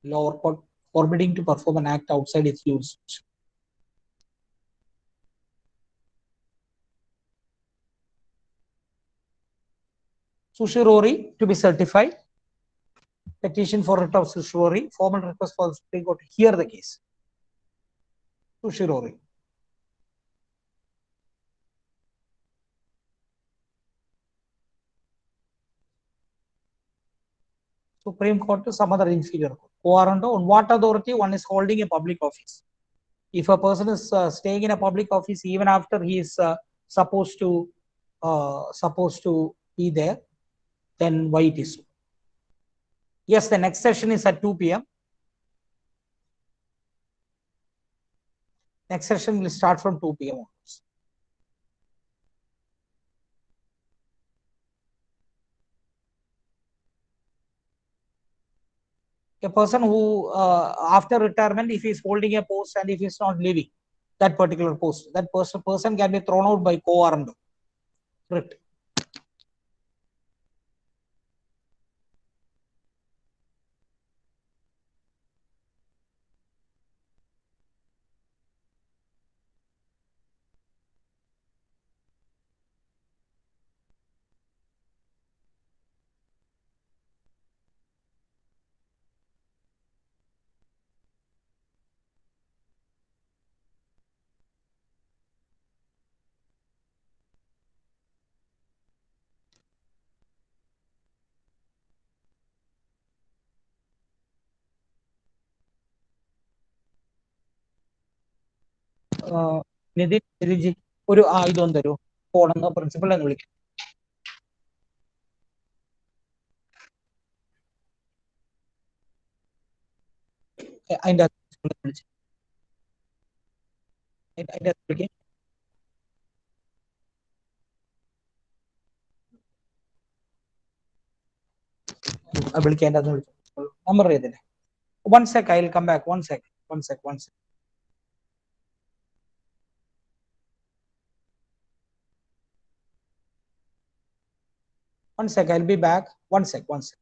Lower court forbidding to perform an act outside its jurisdiction. Certiorari to be certified. Petition for writ of certiorari. Formal request for the Supreme Court to hear the case. Certiorari. Supreme Court to some other inferior court. Quo warranto, on what authority one is holding a public office. If a person is staying in a public office even after he is supposed to be there, then why it is so? Yes, the next session is at 2 p.m. Next session will start from 2 p.m. onwards. A person who, after retirement, if he is holding a post and if he is not leaving that particular post, that person can be thrown out by quo warranto. Writ. Nitin രജി ഒരു ആയുധം തരൂ ഫോണെന്ന് പ്രിൻസിപ്പളിനെ വിളിക്കും. അതിന്റെ അതിന്റെ വിളിക്കേണ്ട number ചെയ്തില്ലേ? 1 sec, I'll come back. 1 sec. 1 sec. 1 sec. One sec, I'll be back. 1 sec. 1 sec.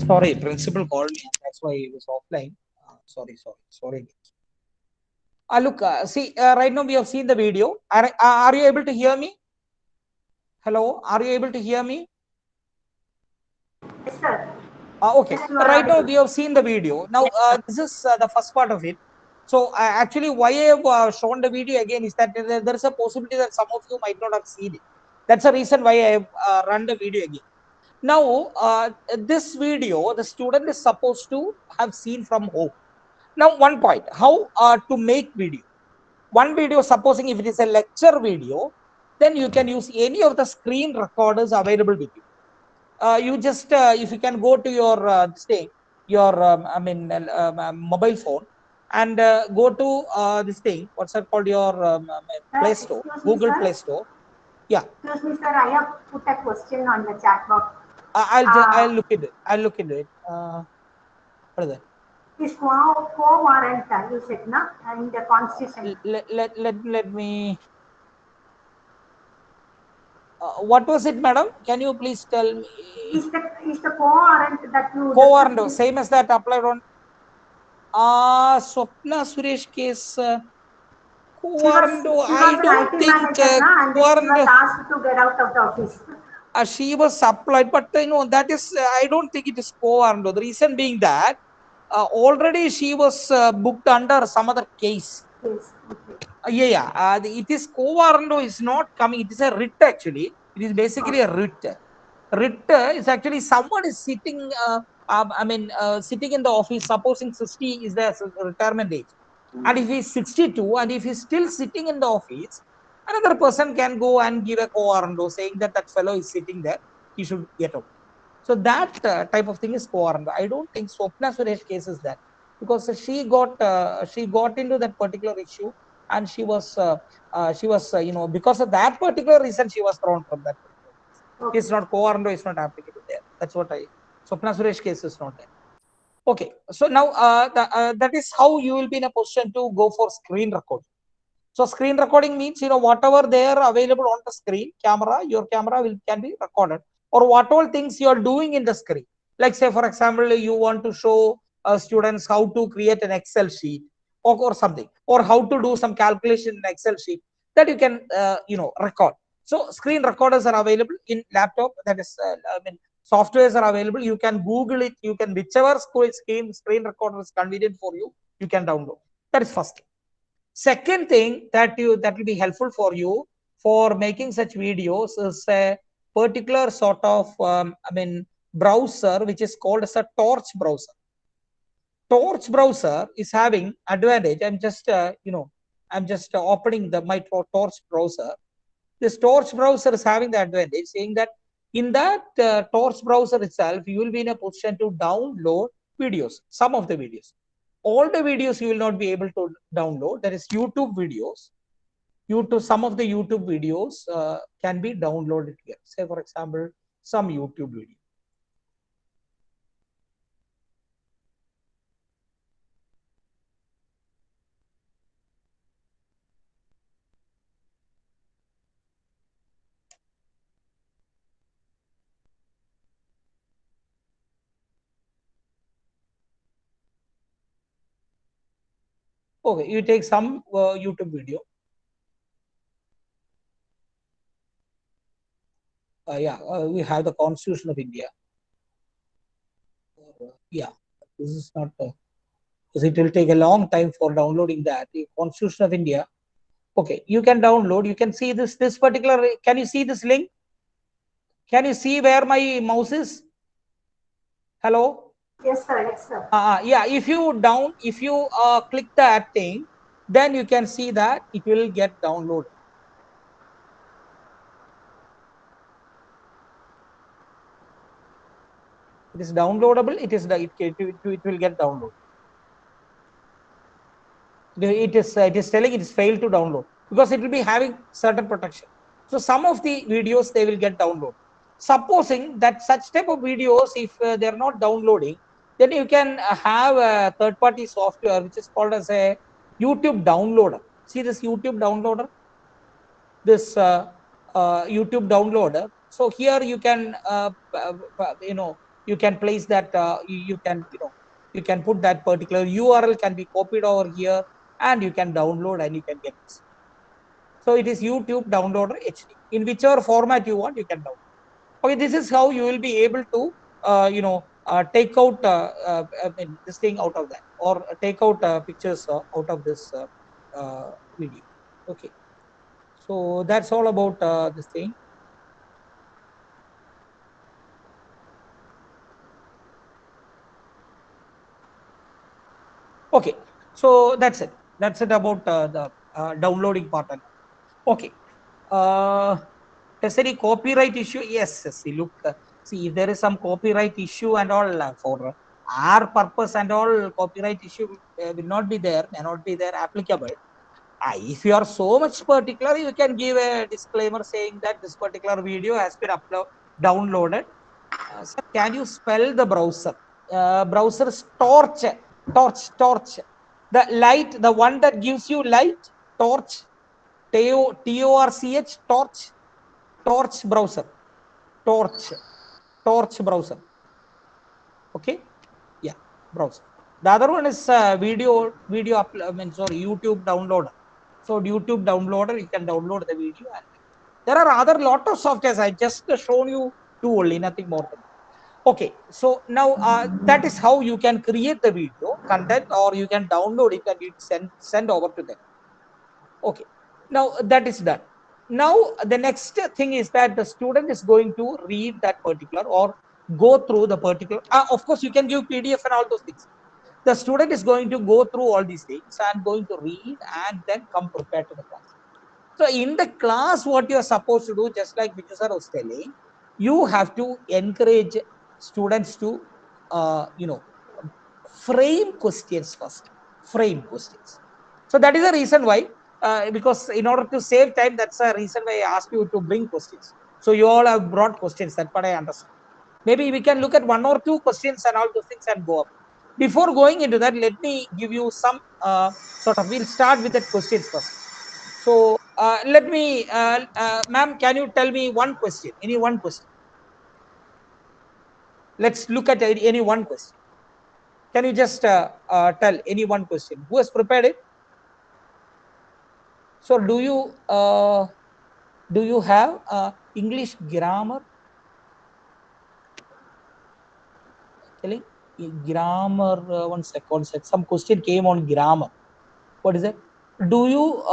Sorry, principal called me. That's why he was offline. Sorry. Look, see, right now we have seen the video. Are you able to hear me? Hello, are you able to hear me? Yes, sir. Okay. Right now we have seen the video. Now this is the first part of it. So actually, why I have shown the video again is that there is a possibility that some of you might not have seen it. That's the reason why I have run the video again. Now, this video, the student is supposed to have seen from home. Now, one point, how to make video. One video, supposing if it is a lecture video, then you can use any of the screen recorders available with you. You just, if you can go to your mobile phone and go to this thing, what's that called, your Play Store, Google Play Store. Yeah. Excuse me, sir. I have put a question on the chat box. I'll look into it. What is that? Is co-warrant, you said, na, in the constitution. Let me. What was it, madam? Can you please tell me? Is the co-warrant that you... Co-warrant, same as that applied on Swapna Suresh case. Co-warrant, I don't think co-warrant was asked to get out of the office. She was supplied, but that is, I don't think it is co-warrant. The reason being that already she was booked under some other case. Yes, okay. It is co-warrant is not coming. It is a writ actually. It is basically a writ. Writ is actually someone is sitting. Sitting in the office. Supposing 60 is the retirement age, and if he is 62 and if he is still sitting in the office, another person can go and give a co-warrant saying that fellow is sitting there. He should get out. So that type of thing is co-warrant. I don't think Swapna Suresh case is that, because she got into that particular issue and she was because of that particular reason she was thrown from that particular class. Okay. It's not co-RNO, it's not applicable there. That's what Swapna Suresh case is not there. Okay, so now that is how you will be in a position to go for screen recording. So screen recording means, whatever they are available on the screen, your camera can be recorded, or what all things you are doing in the screen. Like say, for example, you want to show students how to create an Excel sheet or something, or how to do some calculation in Excel sheet, that you can, record. So screen recorders are available in laptop. That is, softwares are available. You can Google it. You can, whichever screen recorder is convenient for you, you can download. That is first thing. Second thing that will be helpful for you for making such videos is a particular sort of browser which is called as a Torch browser. Torch browser is having advantage. I'm just opening my Torch browser. This Torch browser is having the advantage, saying that in that Torch browser itself, you will be in a position to download videos, some of the videos. All the videos you will not be able to download. That is YouTube videos. Some of the YouTube videos can be downloaded here. Say, for example, some YouTube video. Okay, you take some YouTube video. We have the Constitution of India. This is not, because it will take a long time for downloading that. The Constitution of India. Okay, you can download. You can see this particular. Can you see this link? Can you see where my mouse is? Hello? Yes, sir. Yes, sir. Yeah, if you click that thing, then you can see that it will get downloaded. It is downloadable. It will get downloaded. It is telling it is failed to download because it will be having certain protection. So some of the videos they will get downloaded. Supposing that such type of videos, if they are not downloading, then you can have a third-party software which is called as a YouTube downloader. See this YouTube downloader, this YouTube downloader. So here you can you can place that you can put that particular URL can be copied over here, and you can download and you can get this. So it is YouTube downloader HD. In whichever format you want, you can download. Okay, this is how you will be able to take out this thing out of that, or take out pictures out of this video. Okay, so that's all about this thing. Okay, so that's it. That's it about the downloading part. Okay. There's any copyright issue? Yes. See, look. See, if there is some copyright issue and all for our purpose and all, copyright issue will not be there, may not be there applicable. If you are so much particular, you can give a disclaimer saying that this particular video has been downloaded. Sir, can you spell the browser? Browser is Torch. The light, the one that gives you light, Torch. TORCH, Torch browser. Torch browser. Okay, yeah, browser. The other one is YouTube downloader. So YouTube downloader, you can download the video. And there are other lot of softwares. I just shown you two only, nothing more than that. Okay, so now that is how you can create the video content, or you can download it and you send over to them. Okay, now that is done. Now the next thing is that the student is going to read that particular or go through the particular. Of course, you can give PDF and all those things. The student is going to go through all these things and going to read and then come prepared to the class. So in the class, what you are supposed to do, just like Vijay sir was telling, you have to encourage students to, frame questions first. Frame questions. So that is the reason why because in order to save time, that's the reason why I asked you to bring questions. So you all have brought questions. That's what I understand. Maybe we can look at one or two questions and all those things and go up. Before going into that, let me give you some sort of. We'll start with the questions first. So let me, ma'am, can you tell me one question? Any one question? Let's look at any one question. Can you just tell any one question? Who has prepared it? So do you have English grammar? Telling grammar. One sec. Some question came on grammar. What is it? Do you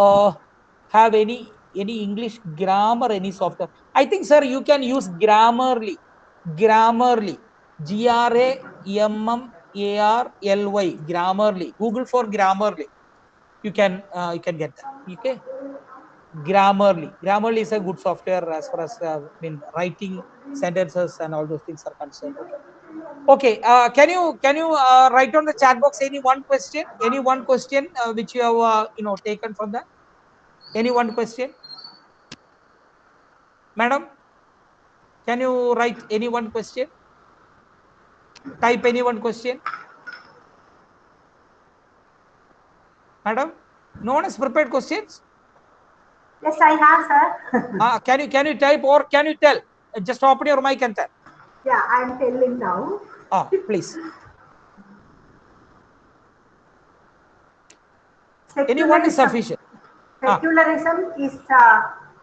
have any English grammar, any software? I think, sir, you can use Grammarly. Grammarly. Grammarly. Grammarly. Google for Grammarly. You can get that. Okay. Grammarly. Grammarly is a good software as far as writing sentences and all those things are concerned. Okay. Can you write on the chat box any one question? Any one question which you have taken from that? Any one question? Madam, can you write any one question? Type any one question. Madam, no one has prepared questions? Yes, I have, sir. Can you type or can you tell? Just open your mic and tell. Yeah, I'm telling now. Please. Anyone is sufficient. Secularism is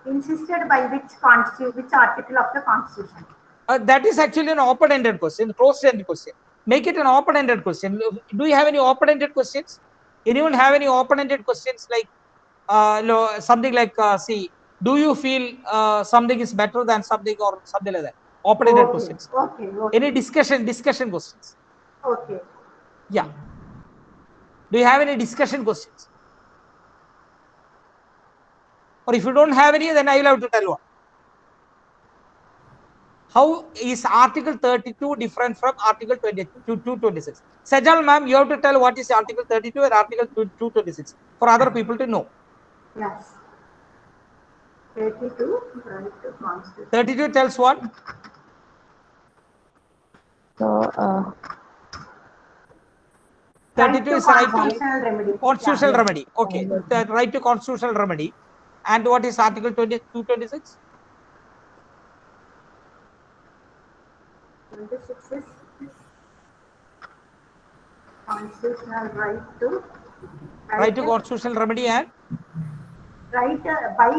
insisted by which article of the Constitution? That is actually an open-ended question, closed-ended question. Make it an open-ended question. Do you have any open-ended questions? Anyone have any open-ended questions like something like, see, do you feel something is better than something or something like that? Open-ended questions. Okay. Any discussion questions? Okay. Yeah. Do you have any discussion questions? Or if you don't have any, then I will have to tell one. How is Article 32 different from Article 226? Sajal ma'am, you have to tell what is Article 32 and Article 226 for other people to know. Yes. 32, right, 32 tells what? So, 32 is right to constitutional remedy. Yeah. Okay, the right to constitutional remedy. And what is Article 226? 26 is constitutional right to constitutional remedy and right by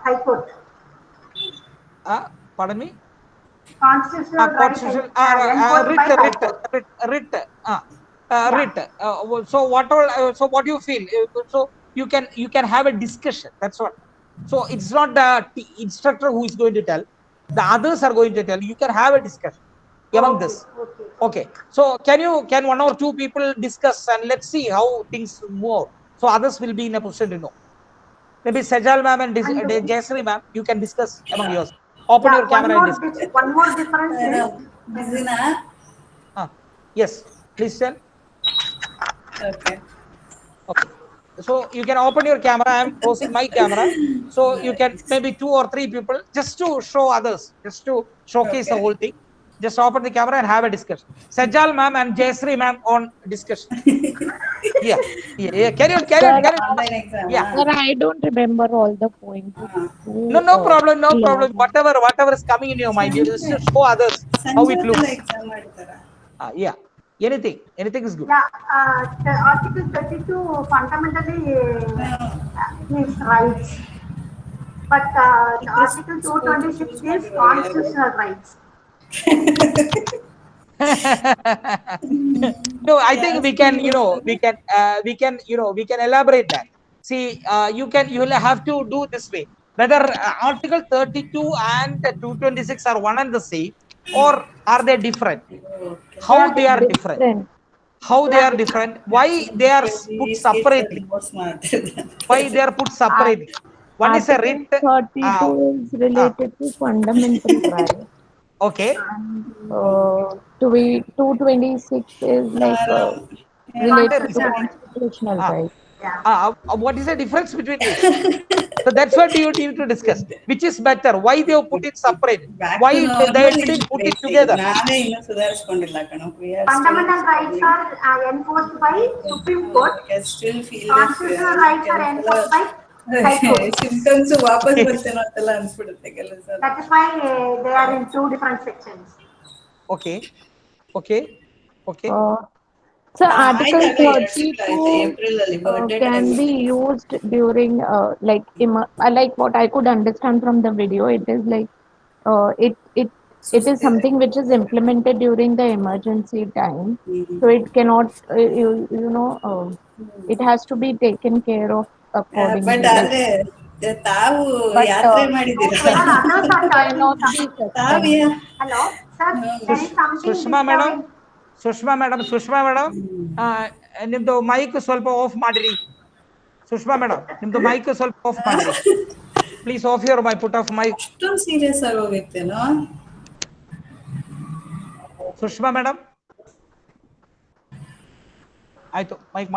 High Court. Pardon me? Constitutional constitutional writ. So what all? So what do you feel? So you can have a discussion. That's what. So it's not the instructor who is going to tell. The others are going to tell. You can have a discussion among this. Okay. So can one or two people discuss and let's see how things move. So others will be in a position to know. Maybe Sajal ma'am and Jayasri ma'am, you can discuss among yours. Open your camera and discuss. One more difference is yes, please tell. Okay. So you can open your camera. I am closing my camera. So you can maybe 2 or 3 people just to show others, just to showcase the whole thing. Just open the camera and have a discussion. Sajal ma'am and Jayasri ma'am on discussion. Yeah. Carry on. Yeah. Sir, I don't remember all the points. No problem. Whatever is coming in your mind, you just show others how it looks. Yeah. Anything is good. Yeah. The Article 32 fundamentally is rights, but Article 226 is constitutional rights. No, I think we can elaborate that. See, you will have to do this way. Whether Article 32 and 226 are one and the same, or are they different? How they are different? How they are different? Why they are put separately? Why they are put separately? One is a writ. 32 is related to fundamental rights. Okay. 226 is like related to constitutional rights. Yeah. What is the difference between this? So that's what you need to discuss. Which is better? Why they have put it separate? Back Why to they normal didn't put it basic. together? ನಾನೇ ಇನ್ನೂ ಸುಧಾರಿಸ್ಕೊಂಡಿಲ್ಲ ಕಣೋ. We are still Fundamental rights studying. are enforced by Supreme Court. I can still feel that Constitutional rights are enforced by High Court. symptoms ವಾಪಸ್ ಬರ್ತೇನೋ ಅಂತೆಲ್ಲ ಅನ್ಸ್ಬಿಡುತ್ತೆ ಕೆಲವು ಸಲ. That is why they are in two different sections. Okay. Okay. Okay. So Article ಆಯ್ತಾಗ 2 ತಿಂಗಳಾಯ್ತು 32 April ಅಲ್ಲಿ birthday can be used during like what I could understand from the video. It is like it is something which is implemented during the emergency time. So it cannot it has to be taken care of accordingly. But ಆದ್ರೆ ತಾವು But ಯಾತ್ರೆ ಮಾಡಿದ್ದೀರಾ? Sir, others are talking cannot be something. ತಾವ್ಯಾ Hello, sir. There is something Sushma madam, disturbing. Sushma madam, ನಿಮ್ದು mic ಸ್ವಲ್ಪ off ಮಾಡಿರಿ. Sushma madam, ನಿಮ್ದು mic ಸ್ವಲ್ಪ off ಮಾಡಿರಿ. Please off your my put off mic. ಅಷ್ಟೊಂದು ಸೀರಿಯಸ್ ಆಗಿ ಹೋಗಿತ್ತೇನೋ? ಸುಷ್ಮಾ ಮೇಡಮ್ ಆಯ್ತು, ಮೈಕ್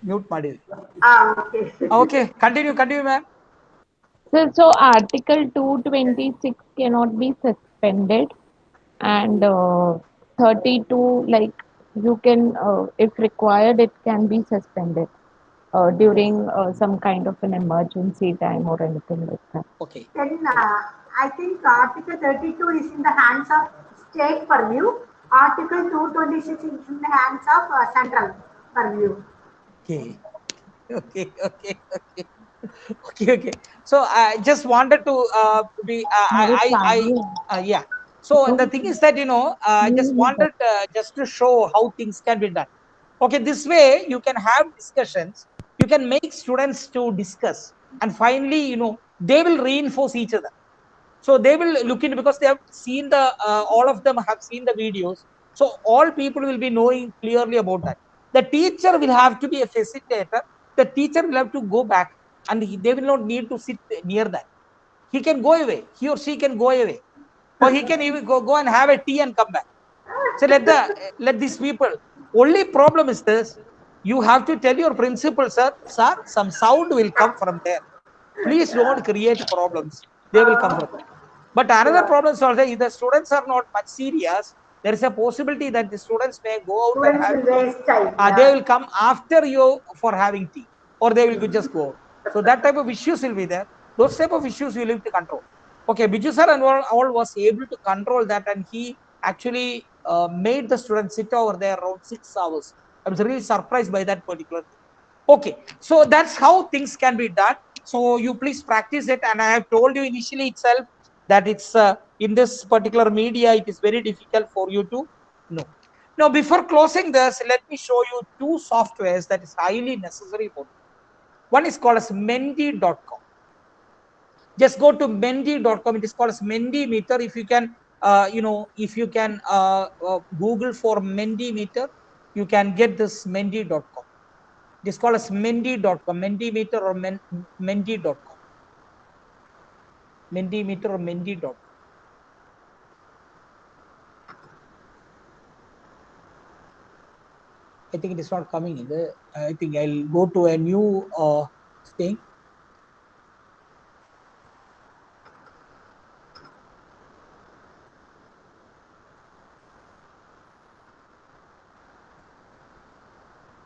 ಮ್ಯೂಟ್ ಮಾಡಿರಿ. Okay. Okay, continue ma'am. So Article 226 cannot be suspended, and 32, like you can, if required, it can be suspended during some kind of an emergency time or anything like that. Okay. Then I think Article 32 is in the hands of state purview. Article 226 is in the hands of central purview. Okay. So I just wanted to be yeah. So the thing is that I just wanted just to show how things can be done. Okay, this way you can have discussions. You can make students to discuss, and finally they will reinforce each other. So they will look into, because they have seen the all of them have seen the videos. So all people will be knowing clearly about that. The teacher will have to be a facilitator. The teacher will have to go back, and they will not need to sit near that. He can go away. He or she can go away, or he can even go and have a tea and come back. So let these people. Only problem is this: you have to tell your principal, sir, some sound will come from there. Please don't create problems. They will come from there. But another problem is also, if the students are not much serious, there is a possibility that the students may go out and have Waste time. they will come after you for having tea, or they will just go out. So that type of issues will be there. Those type of issues you will have to control. Okay, Biju sir and all was able to control that, and he actually made the students sit over there around 6 hours. I was really surprised by that particular thing. Okay, so that's how things can be done. So you please practice it, and I have told you initially itself that it's in this particular media, it is very difficult for you to know. Now, before closing this, let me show you two softwares that is highly necessary for you. One is called as Mendy.com. Just go to Mendy.com. It is called as Mendymeter. If you can, if you can Google for Mendymeter, you can get this Mendy.com. It is called as Mendy.com, Mendymeter or Mendy.com. Mendymeter or Mendy.com. I think it is not coming in the. I think I'll go to a new thing.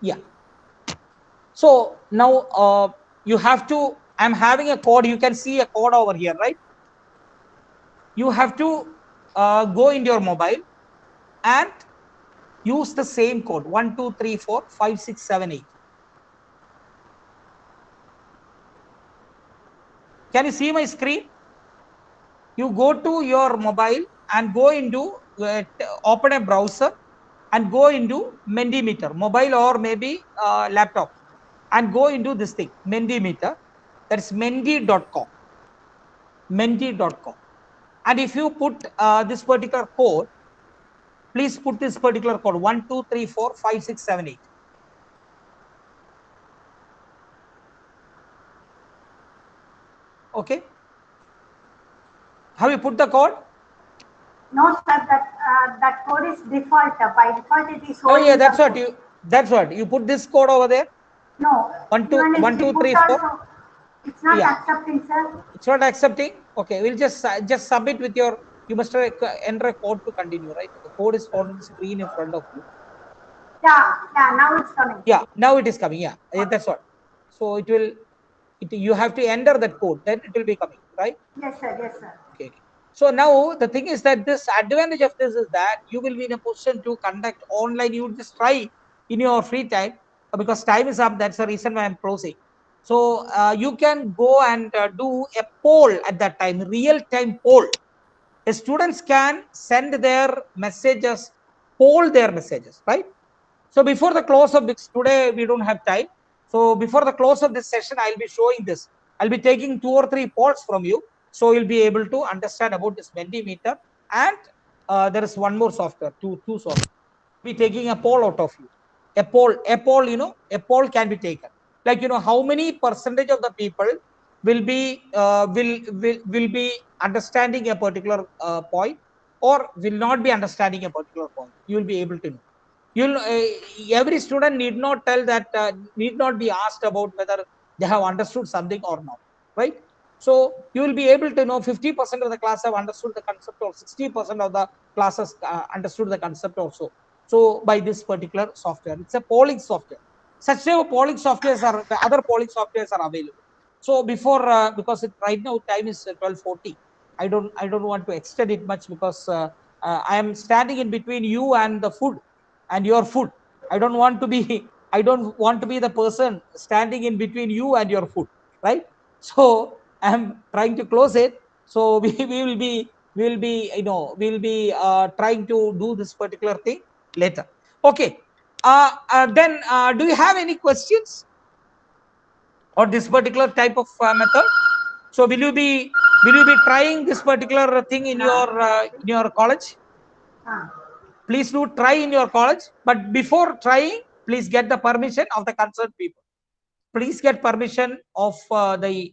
Yeah. So now you have to, I'm having a code. You can see a code over here, right? You have to go into your mobile and use the same code 1 2 3 4 5 6 7 8. Can you see my screen? You go to your mobile and go into open a browser and go into Mendymeter, mobile or maybe laptop, and go into this thing, Mendymeter. That's Mendy.com. Mendy.com. And if you put this particular code, please put this particular code 1 2 3 4 5 6 7 8. Okay. Have you put the code? No, sir. That code is default. By default, it is. Oh yeah, that's what you put this code over there. No. 1, 2, Even if 1, we 2, put 3, 4. also, it's not Yeah. accepting, sir. It's not accepting. Okay, we'll just submit with your. You must enter a code to continue, right? The code is on the screen in front of you. Yeah, now it's coming. Yeah, now it is coming. Yeah, that's what. So it will. You have to enter that code, then it will be coming, right? Yes, sir. Yes, sir. Okay. So now the thing is that this advantage of this is that you will be in a position to conduct online. You just try in your free time because time is up. That's the reason why I'm closing. So you can go and do a poll at that time, real time poll. The students can send their messages, poll their messages, right? So before the close of this, today we don't have time. So before the close of this session, I'll be showing this. I'll be taking 2 or 3 polls from you. So you'll be able to understand about this Mentimeter. And there is one more software, two software. Be taking a poll out of you. A poll, a poll can be taken. Like, how many percentage of the people will be understanding a particular point or will not be understanding a particular point. You will be able to know. Every student need not tell that need not be asked about whether they have understood something or not, right? So you will be able to know 50% of the class have understood the concept or 60% of the classes understood the concept also. So by this particular software, it's a polling software. Such type of polling softwares are, the other polling softwares are available. So before because right now time is 12:40, I don't want to extend it much because I am standing in between you and the food and your food. I don't want to be the person standing in between you and your food, right? So I'm trying to close it. So we will be trying to do this particular thing later. Okay. Then do you have any questions on this particular type of method? So will you be trying this particular thing in your college? Please do try in your college, but before trying, please get the permission of the concerned people. Please get permission of the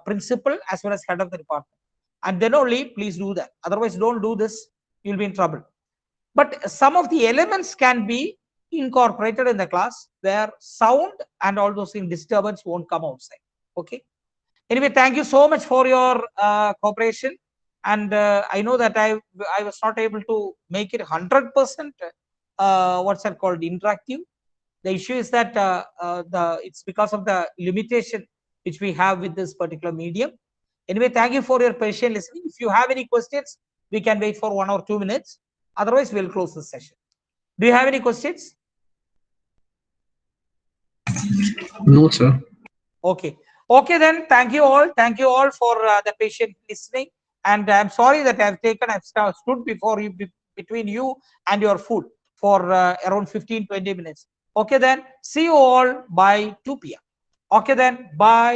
principal as well as head of the department, and then only please do that. Otherwise, don't do this. You'll be in trouble. But some of the elements can be incorporated in the class where sound and all those things, disturbance won't come outside. Okay. Anyway, thank you so much for your cooperation. And I know that I was not able to make it 100% what's that called, interactive. The issue is that it's because of the limitation which we have with this particular medium. Anyway, thank you for your patient listening. If you have any questions, we can wait for 1 or 2 minutes. Otherwise, we'll close the session. Do you have any questions? No, sir. Okay. Okay, then. Thank you all. Thank you all for the patient listening. And I'm sorry that I've stood before you, between you and your food for around 15-20 minutes. Okay, then. See you all by 2 p.m. Okay, then. Bye.